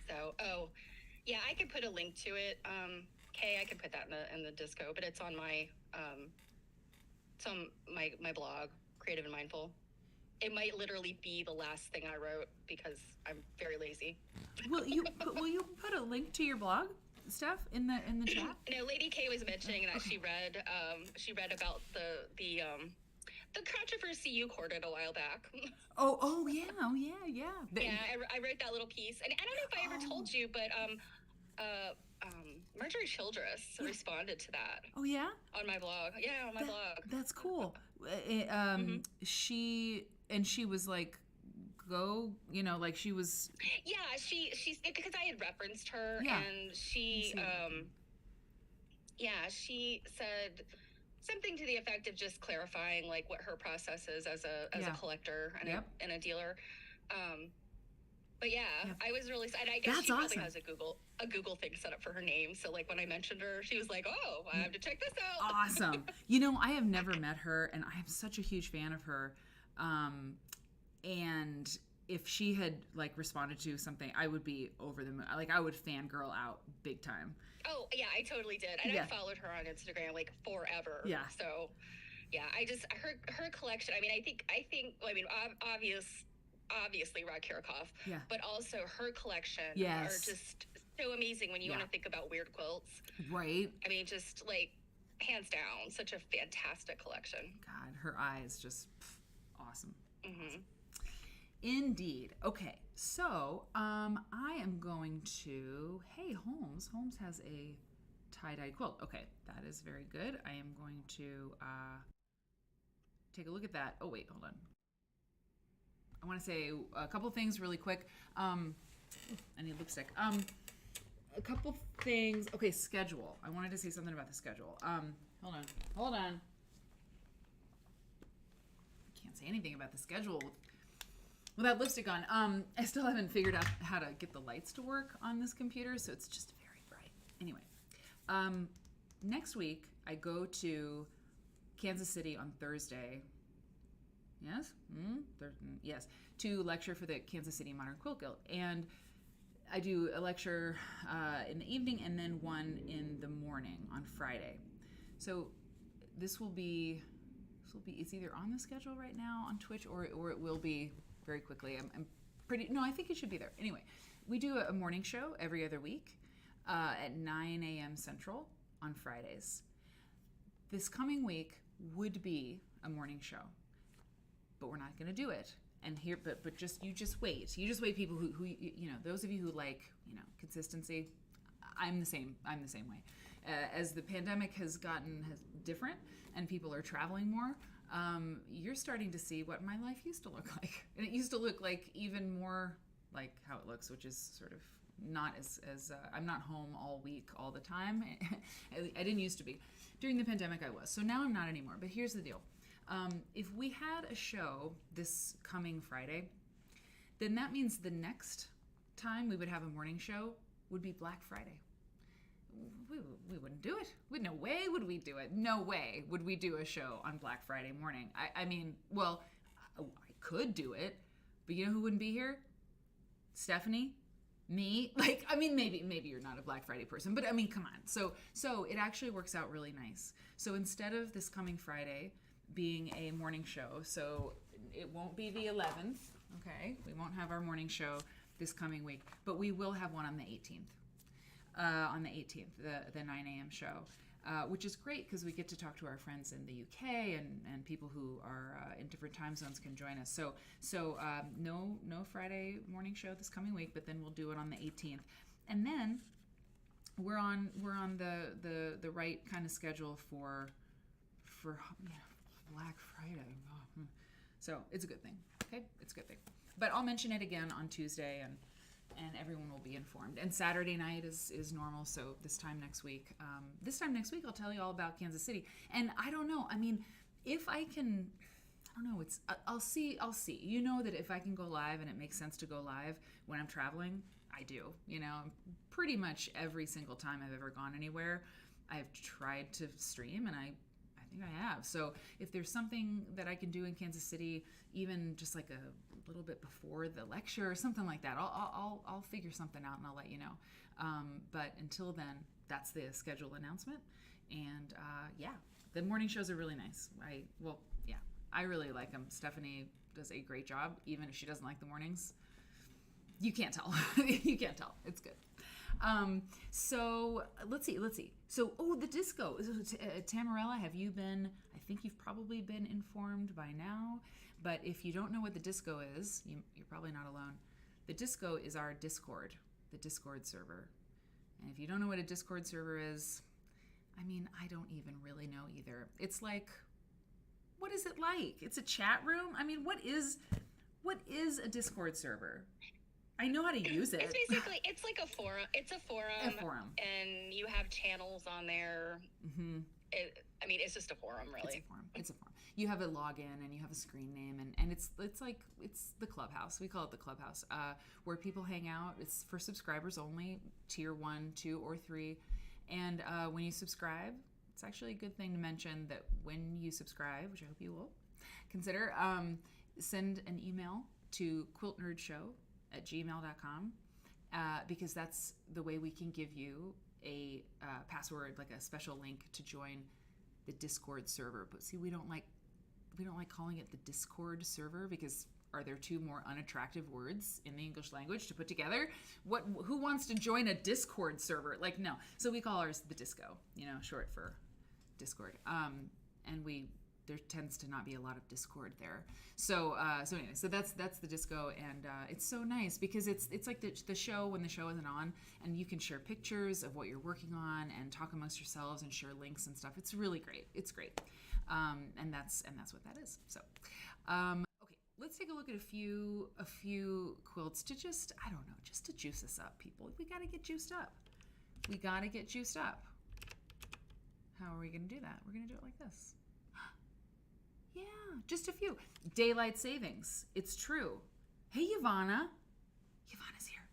So, I could put a link to it. Kay, I could put that in the disco, but it's on my my blog, Creative and Mindful. It might literally be the last thing I wrote because I'm very lazy. Will you put a link to your blog, Steph, in the chat? No, Lady K was mentioning that she read about the controversy you courted a while back. Yeah. I wrote that little piece, and I don't know if I ever told you, but Marjorie Childress responded to that. Oh yeah, on my blog. Yeah, on my blog. That's cool. She was like, go, like she was. Yeah, she's because I had referenced her, and she she said something to the effect of just clarifying like what her process is as a collector and a dealer. But I was really excited. I guess she probably has a Google thing set up for her name. So like when I mentioned her, she was like, "Oh, I have to check this out." Awesome. I have never met her, and I am such a huge fan of her. And if she had like responded to something, I would be over the moon. Like I would fangirl out big time. Oh yeah, I totally did, and I followed her on Instagram like forever. Yeah. So I just her collection. I mean, I think. Obviously Rod Karakoff, but also her collection are just so amazing when you want to think about weird quilts. Right. I mean, just like hands down, such a fantastic collection. God, her eyes just awesome. Mm-hmm. Awesome. Indeed. Okay, so I am going to. Hey, Holmes. Holmes has a tie-dye quilt. Okay, that is very good. I am going to take a look at that. Oh wait, hold on. I want to say a couple things really quick. I need lipstick. A couple things. Okay, schedule. I wanted to say something about the schedule. Hold on. I can't say anything about the schedule without lipstick on. I still haven't figured out how to get the lights to work on this computer, so it's just very bright. Anyway, next week I go to Kansas City on Thursday. Yes? Yes. To lecture for the Kansas City Modern Quilt Guild. And I do a lecture in the evening and then one in the morning on Friday. So this will be it's either on the schedule right now on Twitch or it will be very quickly. I think it should be there. Anyway, we do a morning show every other week at 9 a.m. Central on Fridays. This coming week would be a morning show. But we're not going to do it. And here, but you just wait, people who those of you who like, consistency. I'm the same way. As the pandemic has gotten different and people are traveling more, you're starting to see what my life used to look like. And it used to look like even more like how it looks, which is sort of not as I'm not home all week, all the time. I didn't used to be. During the pandemic I was. So now I'm not anymore. But here's the deal. If we had a show this coming Friday, then that means the next time we would have a morning show would be Black Friday. We wouldn't do it. No way would we do it. No way would we do a show on Black Friday morning. I could do it, but you know who wouldn't be here? Stephanie, me. Maybe you're not a Black Friday person, but come on. So it actually works out really nice. So instead of this coming Friday being a morning show, so it won't be the 11th, okay? We won't have our morning show this coming week, but we will have one on the 18th. The 9 a.m. show, which is great because we get to talk to our friends in the UK and people who are in different time zones can join us. So no Friday morning show this coming week, but then we'll do it on the 18th, and then we're on the right kind of schedule for Black Friday. So it's a good thing. Okay, it's a good thing. But I'll mention it again on Tuesday, and everyone will be informed. And Saturday night is normal. So this time next week, I'll tell you all about Kansas City. And I don't know. If I can, I don't know. I'll see. You know that if I can go live and it makes sense to go live when I'm traveling, I do. Pretty much every single time I've ever gone anywhere, I've tried to stream, and I think I have. So if there's something that I can do in Kansas City, even just like a little bit before the lecture or something like that, I'll figure something out and I'll let you know. But until then, that's the schedule announcement. And the morning shows are really nice. I really like them. Stephanie does a great job, even if she doesn't like the mornings. You can't tell. You can't tell. It's good. So let's see. So, the disco. Tamarella, have you been, I think you've probably been informed by now, but if you don't know what the disco is, you're probably not alone. The disco is our Discord, the Discord server. And if you don't know what a Discord server is, I mean, I don't even really know either. It's like, what is it like? It's a chat room? I mean, what is a Discord server? I know how to use it. It's like a forum. It's a forum. And you have channels on there. Mm-hmm. It's just a forum, really. It's a forum. You have a login and you have a screen name, and it's the clubhouse. We call it the clubhouse, where people hang out. It's for subscribers only, tier 1, 2, or 3. And when you subscribe, it's actually a good thing to mention that when you subscribe, which I hope you will consider, send an email to quiltnerdshow@gmail.com, because that's the way we can give you a password, like a special link to join the Discord server. But see, we don't like calling it the Discord server, because are there two more unattractive words in the English language to put together? Who wants to join a Discord server? Like, no. So we call ours the Disco, short for Discord. And there tends to not be a lot of discord there. So anyway, so that's the disco, and it's so nice because it's like the show when the show isn't on, and you can share pictures of what you're working on and talk amongst yourselves and share links and stuff. It's really great. It's great, and that's what that is. So, okay, let's take a look at a few quilts to just to juice us up, people. We got to get juiced up. How are we going to do that? We're going to do it like this. Yeah, just a few. Daylight savings. It's true. Hey, Ivana. Ivana's here.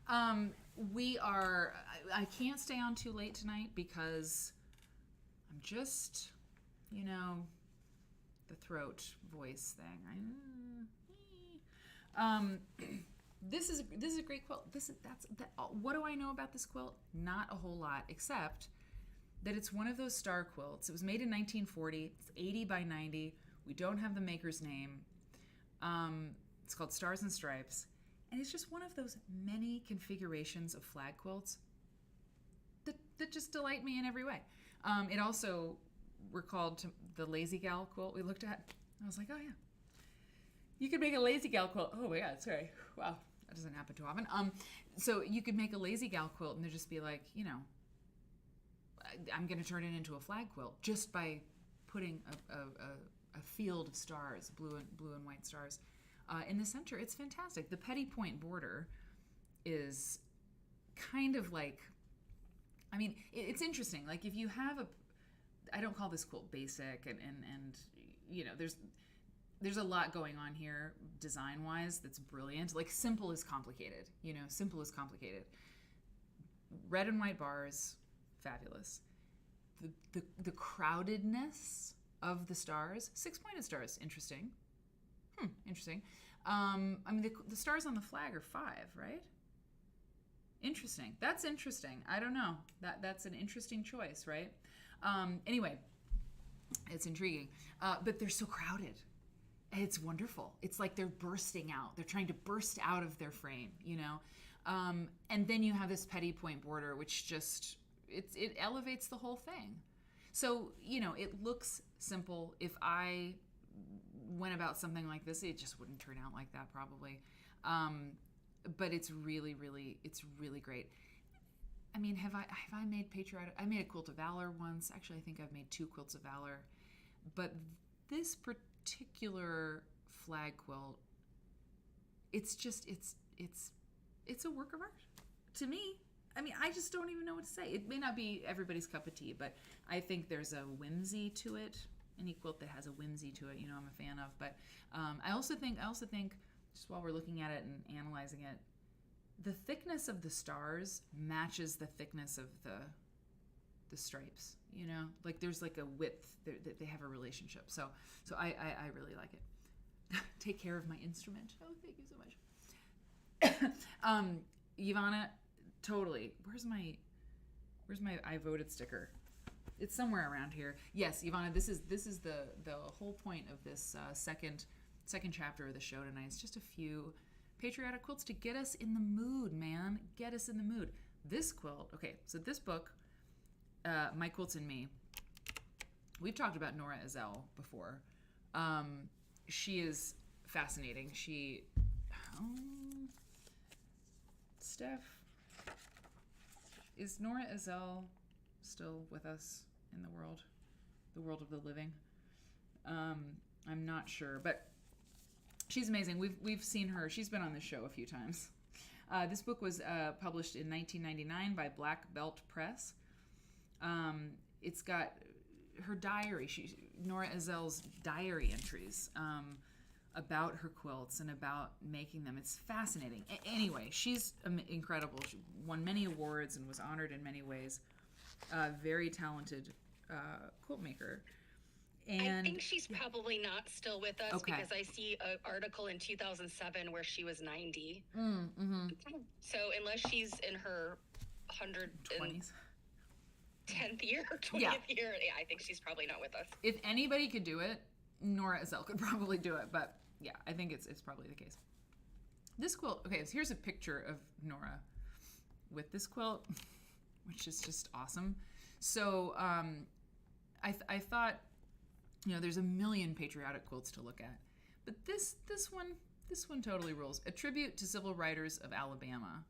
I can't stay on too late tonight because I'm just, the throat voice thing. This is a great quilt. What do I know about this quilt? Not a whole lot, except that it's one of those star quilts. It was made in 1940. It's 80 by 90. We don't have the maker's name. It's called Stars and Stripes. And it's just one of those many configurations of flag quilts that just delight me in every way. It also recalled to the Lazy Gal quilt we looked at. I was like, oh yeah. You could make a Lazy Gal quilt. Oh my God, sorry. Wow, that doesn't happen too often. So you could make a Lazy Gal quilt and there'd just be like, I'm going to turn it into a flag quilt just by putting a field of stars, blue and white stars, in the center. It's fantastic. The petty point border is kind of like, it's interesting. Like if you have I don't call this quilt basic, and there's a lot going on here design-wise that's brilliant. Like simple is complicated, simple is complicated. Red and white bars, fabulous. The crowdedness of the stars, 6-pointed stars, interesting. Interesting. The stars on the flag are 5, right? Interesting. That's interesting. I don't know. That's an interesting choice, right? Anyway, it's intriguing. But they're so crowded. It's wonderful. It's like they're bursting out. They're trying to burst out of their frame, and then you have this petty point border, which just it elevates the whole thing. So it looks simple. If I went about something like this, it just wouldn't turn out like that probably. But it's really great. Have I made patriotic? I made a quilt of valor once. Actually, I think I've made 2 quilts of valor. But this particular flag quilt, it's a work of art to me. I just don't even know what to say. It may not be everybody's cup of tea, but I think there's a whimsy to it. Any quilt that has a whimsy to it, I'm a fan of. But I also think, just while we're looking at it and analyzing it, the thickness of the stars matches the thickness of the stripes, you know, like there's like a width that they have a relationship. So I really like it. Take care of my instrument. Oh, thank you so much. Ivana, totally. Where's my I voted sticker? It's somewhere around here. Yes, Ivana, this is the whole point of this second chapter of the show tonight. It's just a few patriotic quilts to get us in the mood, man. Get us in the mood. This quilt, okay, so this book, My Quilts and Me, we've talked about Nora Ezell before. She is fascinating. Steph, is Nora Ezell still with us in the world of the living? I'm not sure, but she's amazing. We've seen her. She's been on this show a few times. This book was published in 1999 by Black Belt Press. It's got her diary, Nora Ezell's diary entries about her quilts and about making them. It's fascinating. Anyway, she's incredible. She won many awards and was honored in many ways. Very talented quilt maker. And I think she's probably not still with us because I see an article in 2007 where she was 90. Mm-hmm. So unless she's in her 120th year or 20th year, I think she's probably not with us. If anybody could do it, Nora Ezell could probably do it. But yeah, I think it's probably the case. This quilt, okay, so here's a picture of Nora with this quilt, which is just awesome. So I thought, you know, there's a million patriotic quilts to look at, but this one totally rules. A tribute to civil writers of Alabama.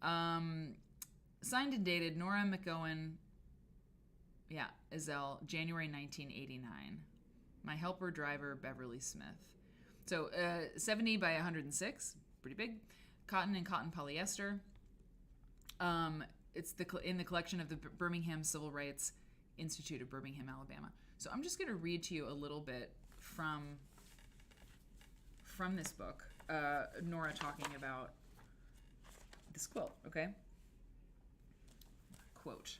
Signed and dated Nora McGowan, Ezell, January 1989. My helper driver, Beverly Smith. So 70 by 106, pretty big. Cotton and cotton polyester. It's in the collection of the Birmingham Civil Rights Institute of Birmingham, Alabama. So I'm just going to read to you a little bit from this book, Nora talking about this quilt, okay? Quote.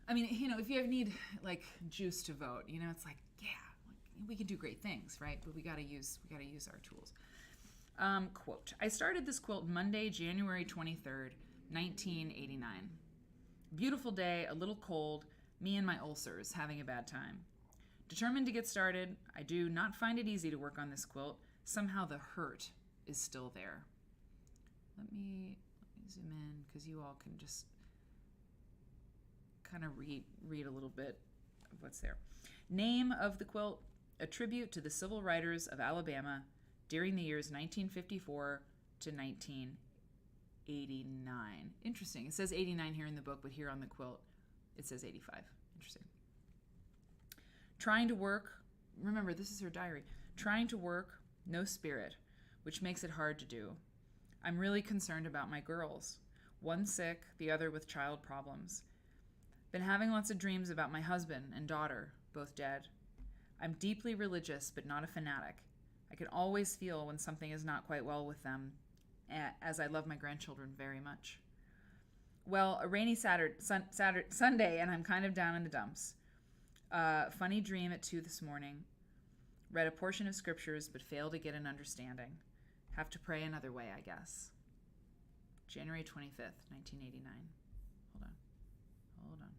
I mean, you know, if you need like juice to vote, you know, it's like, yeah, we can do great things, right? But we got to use our tools. Quote. I started this quilt Monday, January 23rd, 1989. Beautiful day, a little cold, me and my ulcers having a bad time. Determined to get started, I do not find it easy to work on this quilt. Somehow the hurt is still there. Let me zoom in because you all can just kind of read a little bit of what's there. Name of the quilt, a tribute to the civil writers of Alabama during the years 1954 to 1989. Interesting. It says 89 here in the book, but here on the quilt it says 85. Interesting. Trying to work, remember this is her diary, trying to work, no spirit, which makes it hard to do. I'm really concerned about my girls. One sick, the other with child problems. Been having lots of dreams about my husband and daughter, both dead. I'm deeply religious, but not a fanatic. I can always feel when something is not quite well with them, as I love my grandchildren very much. Well, a rainy Sunday, and I'm kind of down in the dumps. Funny dream at 2 this morning. Read a portion of scriptures, but failed to get an understanding. Have to pray another way, I guess. January 25th, 1989. Hold on.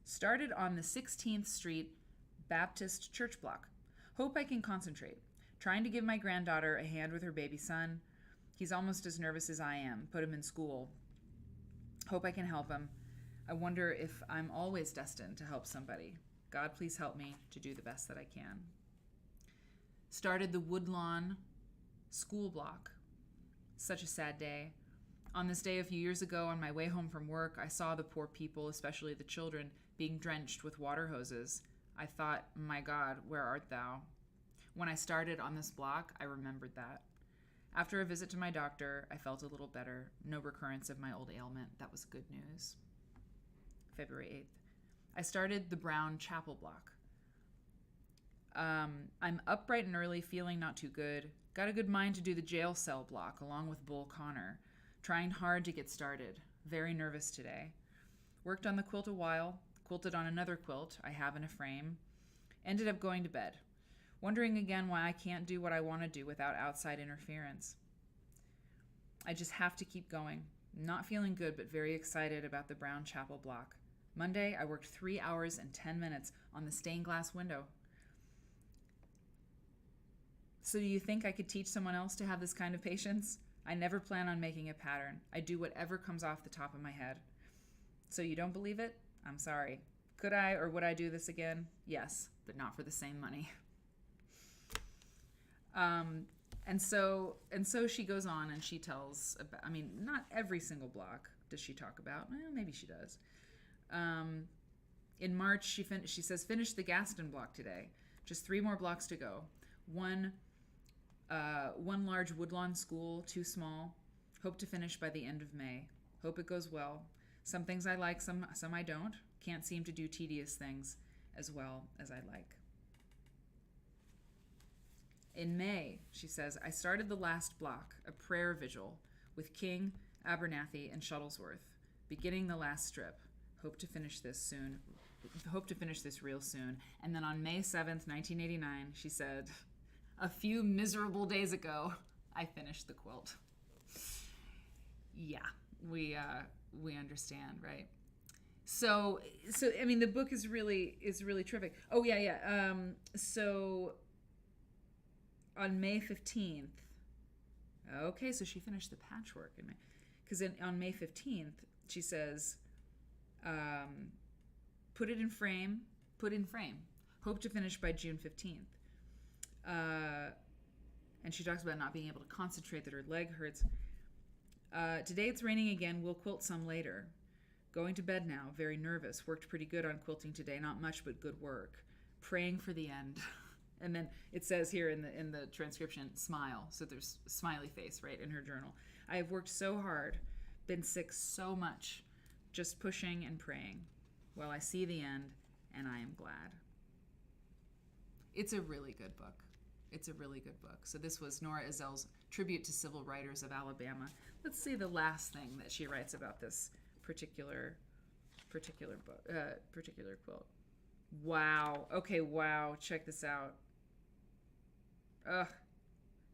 Started on the 16th Street Baptist church block. Hope I can concentrate. Trying to give my granddaughter a hand with her baby son. He's almost as nervous as I am. Put him in school. Hope I can help him. I wonder if I'm always destined to help somebody. God, please help me to do the best that I can. Started the Woodlawn school block. Such a sad day. On this day a few years ago, on my way home from work, I saw the poor people, especially the children, being drenched with water hoses. I thought, my God, where art thou? When I started on this block, I remembered that. After a visit to my doctor, I felt a little better. No recurrence of my old ailment. That was good news. February 8th. I started the brown chapel block. I'm up bright and early, feeling not too good. Got a good mind to do the jail cell block, along with Bull Connor. Trying hard to get started. Very nervous today. Worked on the quilt a while, quilted on another quilt I have in a frame. Ended up going to bed, wondering again why I can't do what I want to do without outside interference. I just have to keep going. Not feeling good, but very excited about the brown chapel block. Monday, I worked 3 hours and 10 minutes on the stained glass window. So do you think I could teach someone else to have this kind of patience? I never plan on making a pattern. I do whatever comes off the top of my head. So you don't believe it? I'm sorry. Could I or would I do this again? Yes, but not for the same money. And so she goes on and she tells about, I mean, not every single block does she talk about. Well, maybe she does. In March, she says, finish the Gaston block today. Just 3 more blocks to go. One large woodlawn school, 2 small. Hope to finish by the end of May. Hope it goes well. Some things I like, some I don't. Can't seem to do tedious things as well as I like. In May, she says, I started the last block, a prayer vigil, with King, Abernathy, and Shuttlesworth, beginning the last strip. Hope to finish this soon. Hope to finish this real soon. And then on May 7th, 1989, she said, a few miserable days ago, I finished the quilt. Yeah, we understand, right? So I mean, the book is really terrific. Oh yeah. So on May 15th, okay, so she finished the patchwork in May, because on May 15th she says, put in frame. Hope to finish by June 15th. And she talks about not being able to concentrate, that her leg hurts. Today it's raining again. We'll quilt some later. Going to bed now. Very nervous. Worked pretty good on quilting today. Not much, but good work. Praying for the end. And then it says here in the transcription, smile. So there's a smiley face, right, in her journal. I have worked so hard, been sick so much, just pushing and praying. Well, I see the end, and I am glad. It's a really good book. It's a really good book. So this was Nora Ezell's Tribute to Civil Writers of Alabama. Let's see the last thing that she writes about this particular quilt. Wow. Okay, wow. Check this out.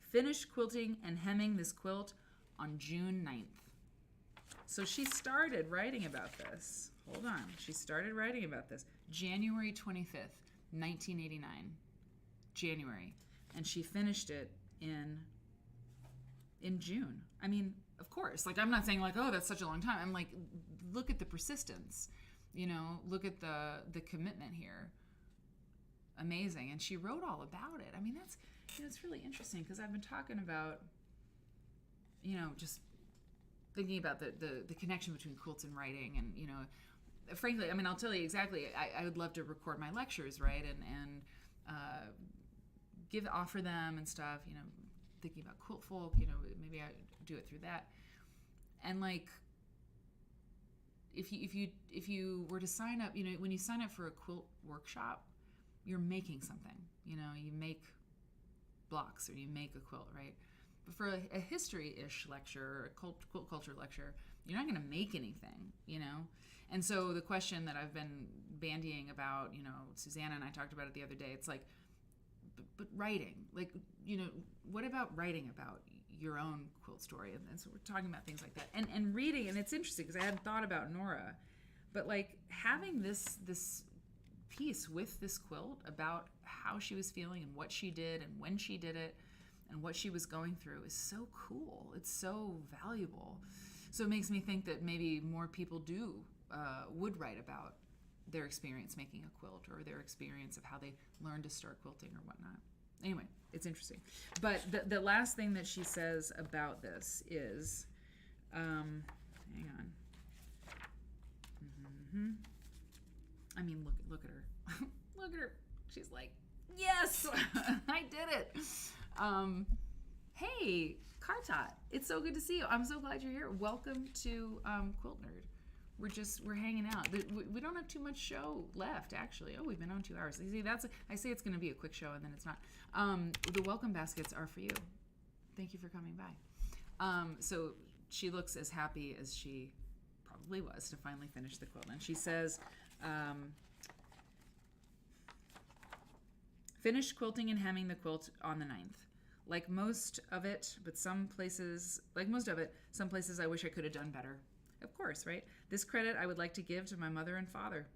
Finished quilting and hemming this quilt on June 9th. So she started writing about this. Hold on. She started writing about this January 25th, 1989. January. And she finished it in June. I mean, of course. Like, I'm not saying like, oh, that's such a long time. I'm like, look at the persistence. You know, look at the commitment here. Amazing. And she wrote all about it. I mean, that's, you know, it's really interesting because I've been talking about, you know, just thinking about the connection between quilts and writing. And, you know, frankly, I mean, I'll tell you exactly, I would love to record my lectures, right? And offer them and stuff, you know, thinking about Quilt Folk, you know, maybe I do it through that. And like, if you were to sign up, you know, when you sign up for a quilt workshop, you're making something, you know, you make blocks or you make a quilt, right? But for a history-ish lecture or a quilt culture lecture, you're not going to make anything, you know? And so the question that I've been bandying about, you know, Susanna and I talked about it the other day, it's like, but writing, like, you know, what about writing about your own quilt story? And so we're talking about things like that. And reading, and it's interesting because I hadn't thought about Nora, but like having this piece with this quilt about how she was feeling and what she did and when she did it and what she was going through is so cool. It's so valuable. So it makes me think that maybe more people would write about their experience making a quilt or their experience of how they learned to start quilting or whatnot. Anyway, it's interesting. But the last thing that she says about this is, hang on. Mm-hmm. I mean, look at her. Look at her. She's like, yes, I did it. Hey, Kartat, it's so good to see you. I'm so glad you're here. Welcome to Quilt Nerd. We're hanging out. We don't have too much show left, actually. Oh, we've been on 2 hours. You see, I say it's going to be a quick show, and then it's not. The welcome baskets are for you. Thank you for coming by. So she looks as happy as she probably was, to finally finish the quilt. And she says, finished quilting and hemming the quilt on the 9th. Like most of it, some places I wish I could have done better. Of course, right? This credit I would like to give to my mother and father.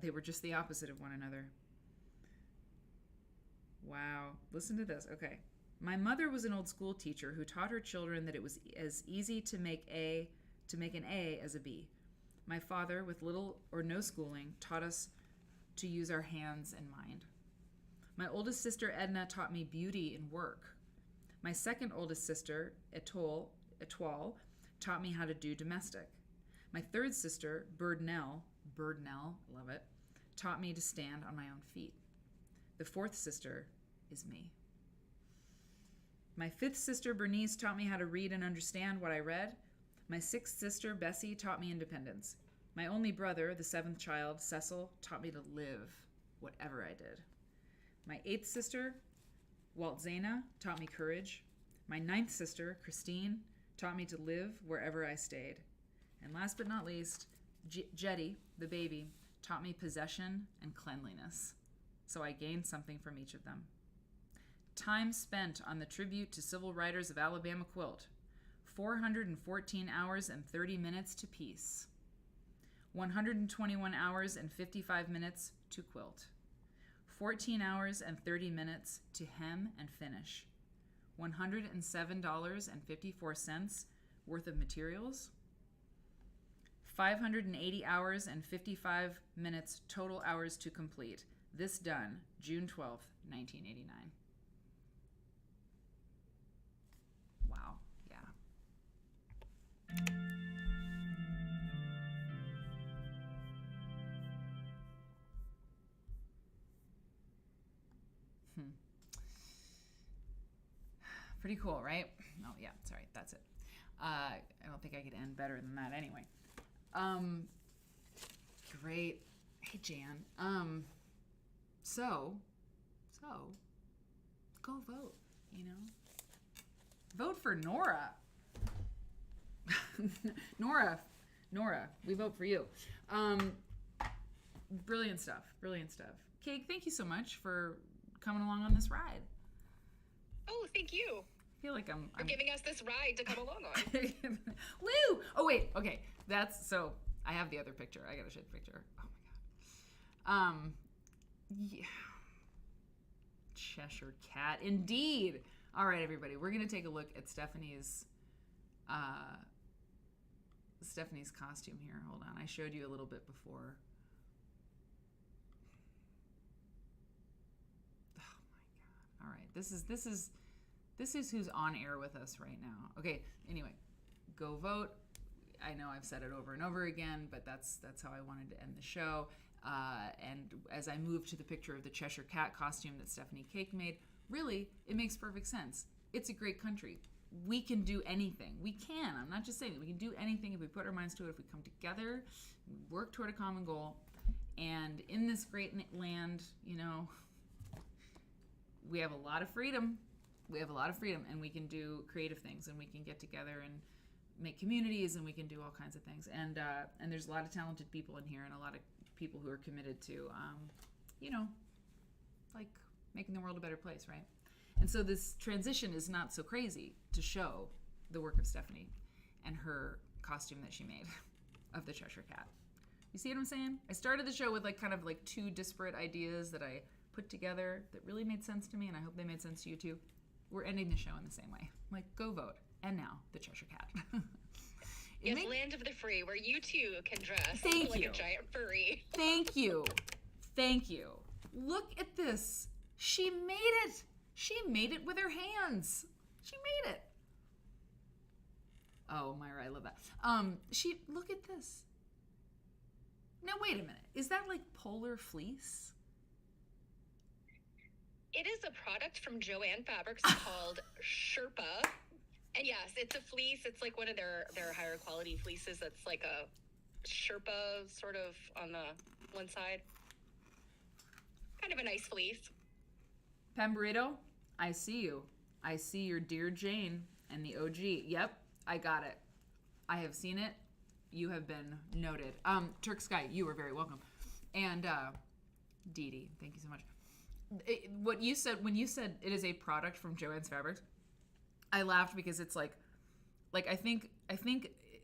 They were just the opposite of one another. Wow. Listen to this. Okay. My mother was an old school teacher who taught her children that it was as easy to make an A as a B. My father, with little or no schooling, taught us to use our hands and mind. My oldest sister, Edna, taught me beauty in work. My second oldest sister, Etoile, taught me how to do domestic. My third sister, Birdnell, love it, taught me to stand on my own feet. The fourth sister is me. My fifth sister, Bernice, taught me how to read and understand what I read. My sixth sister, Bessie, taught me independence. My only brother, the seventh child, Cecil, taught me to live, whatever I did. My eighth sister, Waltzena, taught me courage. My ninth sister, Christine, taught me to live wherever I stayed. And last but not least, Jetty, the baby, taught me possession and cleanliness. So I gained something from each of them. Time spent on the tribute to civil writers of Alabama quilt. 414 hours and 30 minutes to piece. 121 hours and 55 minutes to quilt. 14 hours and 30 minutes to hem and finish. $107.54 worth of materials. 580 hours and 55 minutes total hours to complete. This done June 12th, 1989. Wow, yeah. Pretty cool, right? Oh, yeah, sorry, that's it. I don't think I could end better than that anyway. Great. Hey, Jan. So, go vote, Vote for Nora. Nora, we vote for you. Brilliant stuff. Cake, thank you so much for coming along on this ride. Oh, thank you. I feel like I'm giving us this ride to come along on. Woo! Oh, wait. Okay. So I have the other picture. I gotta show the picture. Oh my God. Yeah. Cheshire Cat, indeed. All right, everybody. We're gonna take a look at Stephanie's costume here. Hold on. I showed you a little bit before. Oh my God. All right. This is who's on air with us right now. Okay. Anyway, go vote. I know I've said it over and over again, but that's how I wanted to end the show. And as I move to the picture of the Cheshire Cat costume that Stephanie Cake made, really, it makes perfect sense. It's a great country. We can do anything. We can. I'm not just saying it. We can do anything if we put our minds to it, if we come together, we work toward a common goal. And in this great land, we have a lot of freedom. And we can do creative things, and we can get together and make communities, and we can do all kinds of things. And there's a lot of talented people in here, and a lot of people who are committed to, like making the world a better place, right? And so this transition is not so crazy to show the work of Stephanie and her costume that she made of the Cheshire Cat. You see what I'm saying? I started the show with kind of two disparate ideas that I put together that really made sense to me, and I hope they made sense to you too. We're ending the show in the same way. Go vote. And now, the Cheshire Cat. Yes, land of the free, where you too can dress like a giant furry. Thank you. Look at this. She made it. She made it with her hands. She made it. Oh, Myra, I love that. Look at this. Now, wait a minute. Is that polar fleece? It is a product from Joanne Fabrics called Sherpa. And yes, it's a fleece. It's one of their higher quality fleeces that's a Sherpa sort of on the one side. Kind of a nice fleece. Pemberito, I see you. I see your Dear Jane and the OG. Yep, I got it. I have seen it. You have been noted. Turk Sky, you are very welcome. And Dee Dee, thank you so much. What you said when you said it is a product from Joann's Fabrics, I laughed because it's like I think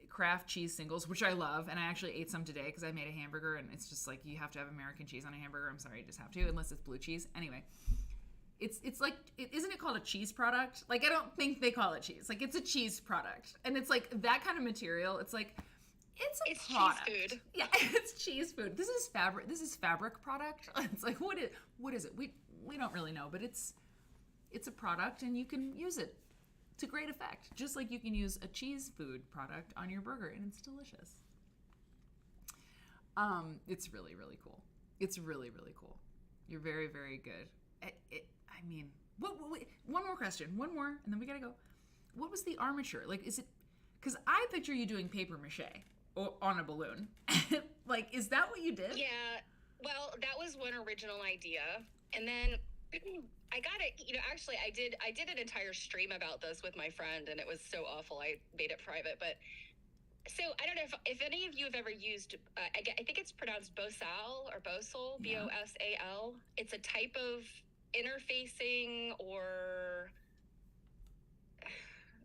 Kraft cheese singles, which I love, and I actually ate some today because I made a hamburger, and it's just like you have to have American cheese on a hamburger. I'm sorry, you just have to, unless it's blue cheese. Anyway, it's like, isn't it called a cheese product? Like, I don't think they call it cheese. Like, it's a cheese product, and it's like that kind of material. It's like it's product. Cheese food. Yeah, it's cheese food. This is fabric. This is fabric product. It's like what is it? We don't really know, but it's a product, and you can use it to great effect, just like you can use a cheese food product on your burger, and it's delicious. It's really, really cool. It's really, really cool. You're very, very good. I mean, wait, one more question, one more, and then we gotta go. What was the armature? Like, is it? Because I picture you doing paper mache on a balloon. Like, is that what you did? Yeah. Well, that was one original idea, and then I got it. Actually, I did an entire stream about this with my friend, and it was so awful. I made it private, but so I don't know if any of you have ever used. I think it's pronounced Bosal or Bosal, Bosal. It's a type of interfacing, or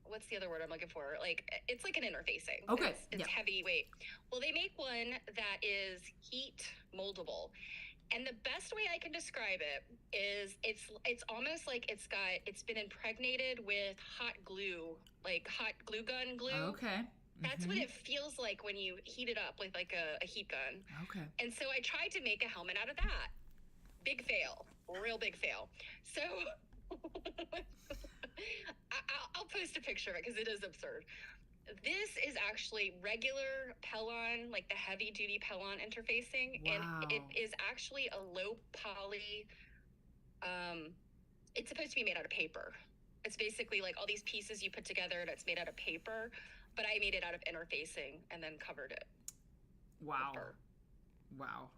what's the other word I'm looking for? Like, it's like an interfacing. Okay. It's heavyweight. Well, they make one that is heat moldable. And the best way I can describe it is it's almost like it's been impregnated with hot glue, like hot glue gun glue. Okay. That's what it feels like when you heat it up with like a heat gun. Okay. And so I tried to make a helmet out of that. Big fail. Real big fail. So I'll post a picture of it because it is absurd. This is actually regular Pellon, like the heavy duty Pellon interfacing. Wow. And it is actually a low poly. It's supposed to be made out of paper. It's basically like all these pieces you put together and it's made out of paper, but I made it out of interfacing and then covered it. Wow. Wow.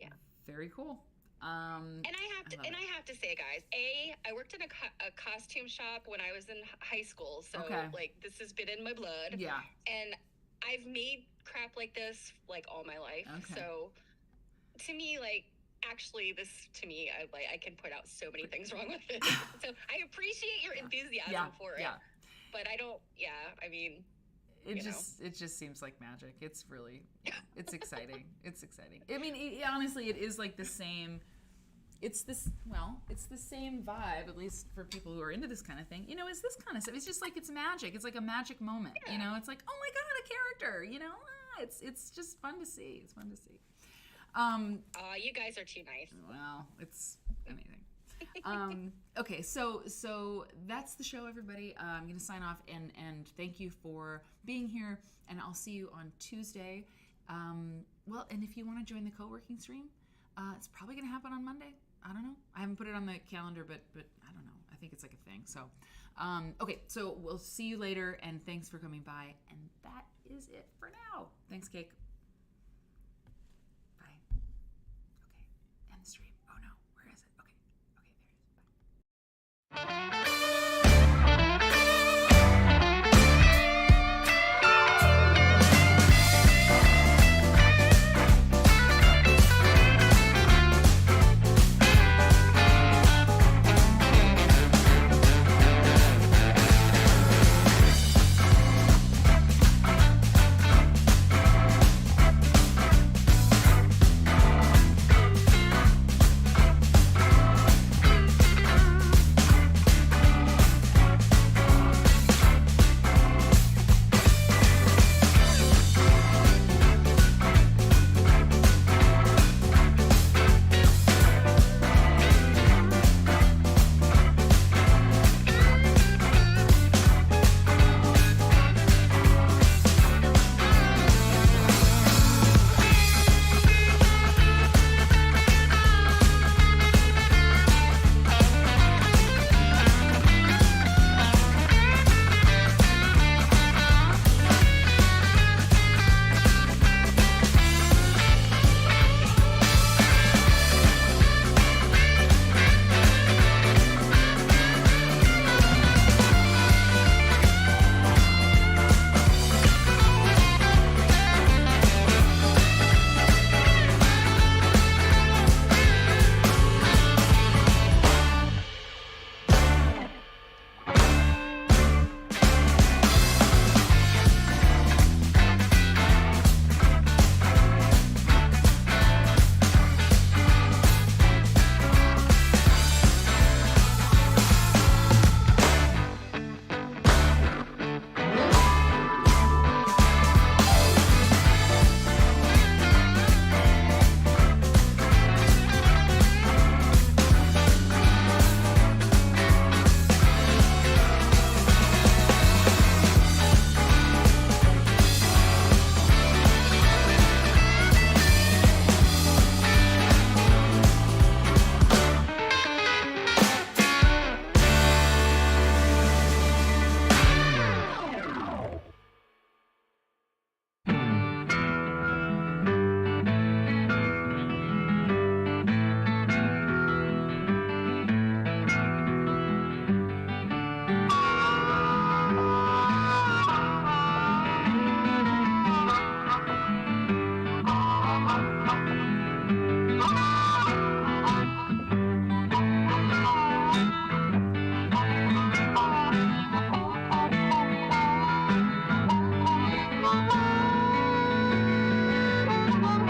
Yeah. Very cool. And I have to say, guys, I worked in a costume shop when I was in high school, so like this has been in my blood. Yeah. And I've made crap like this like all my life. Okay. So to me, like, actually, I can point out so many things wrong with it. So I appreciate your enthusiasm for it. Yeah. But I don't. Yeah. I mean. It just seems like magic. It's really, it's exciting. It's exciting. I mean, honestly, it is like the same. It's the same vibe, at least for people who are into this kind of thing. It's this kind of stuff. It's just like, it's magic. It's like a magic moment. Yeah. It's like, oh my God, a character. It's just fun to see. It's fun to see. You guys are too nice. Well, it's anything. Okay, so that's the show, everybody. I'm going to sign off and thank you for being here, and I'll see you on Tuesday. Well, and if you want to join the co-working stream, it's probably going to happen on Monday. I don't know. I haven't put it on the calendar, but I don't know. I think it's like a thing. So, okay, so we'll see you later, and thanks for coming by, and that is it for now. Thanks, Cake.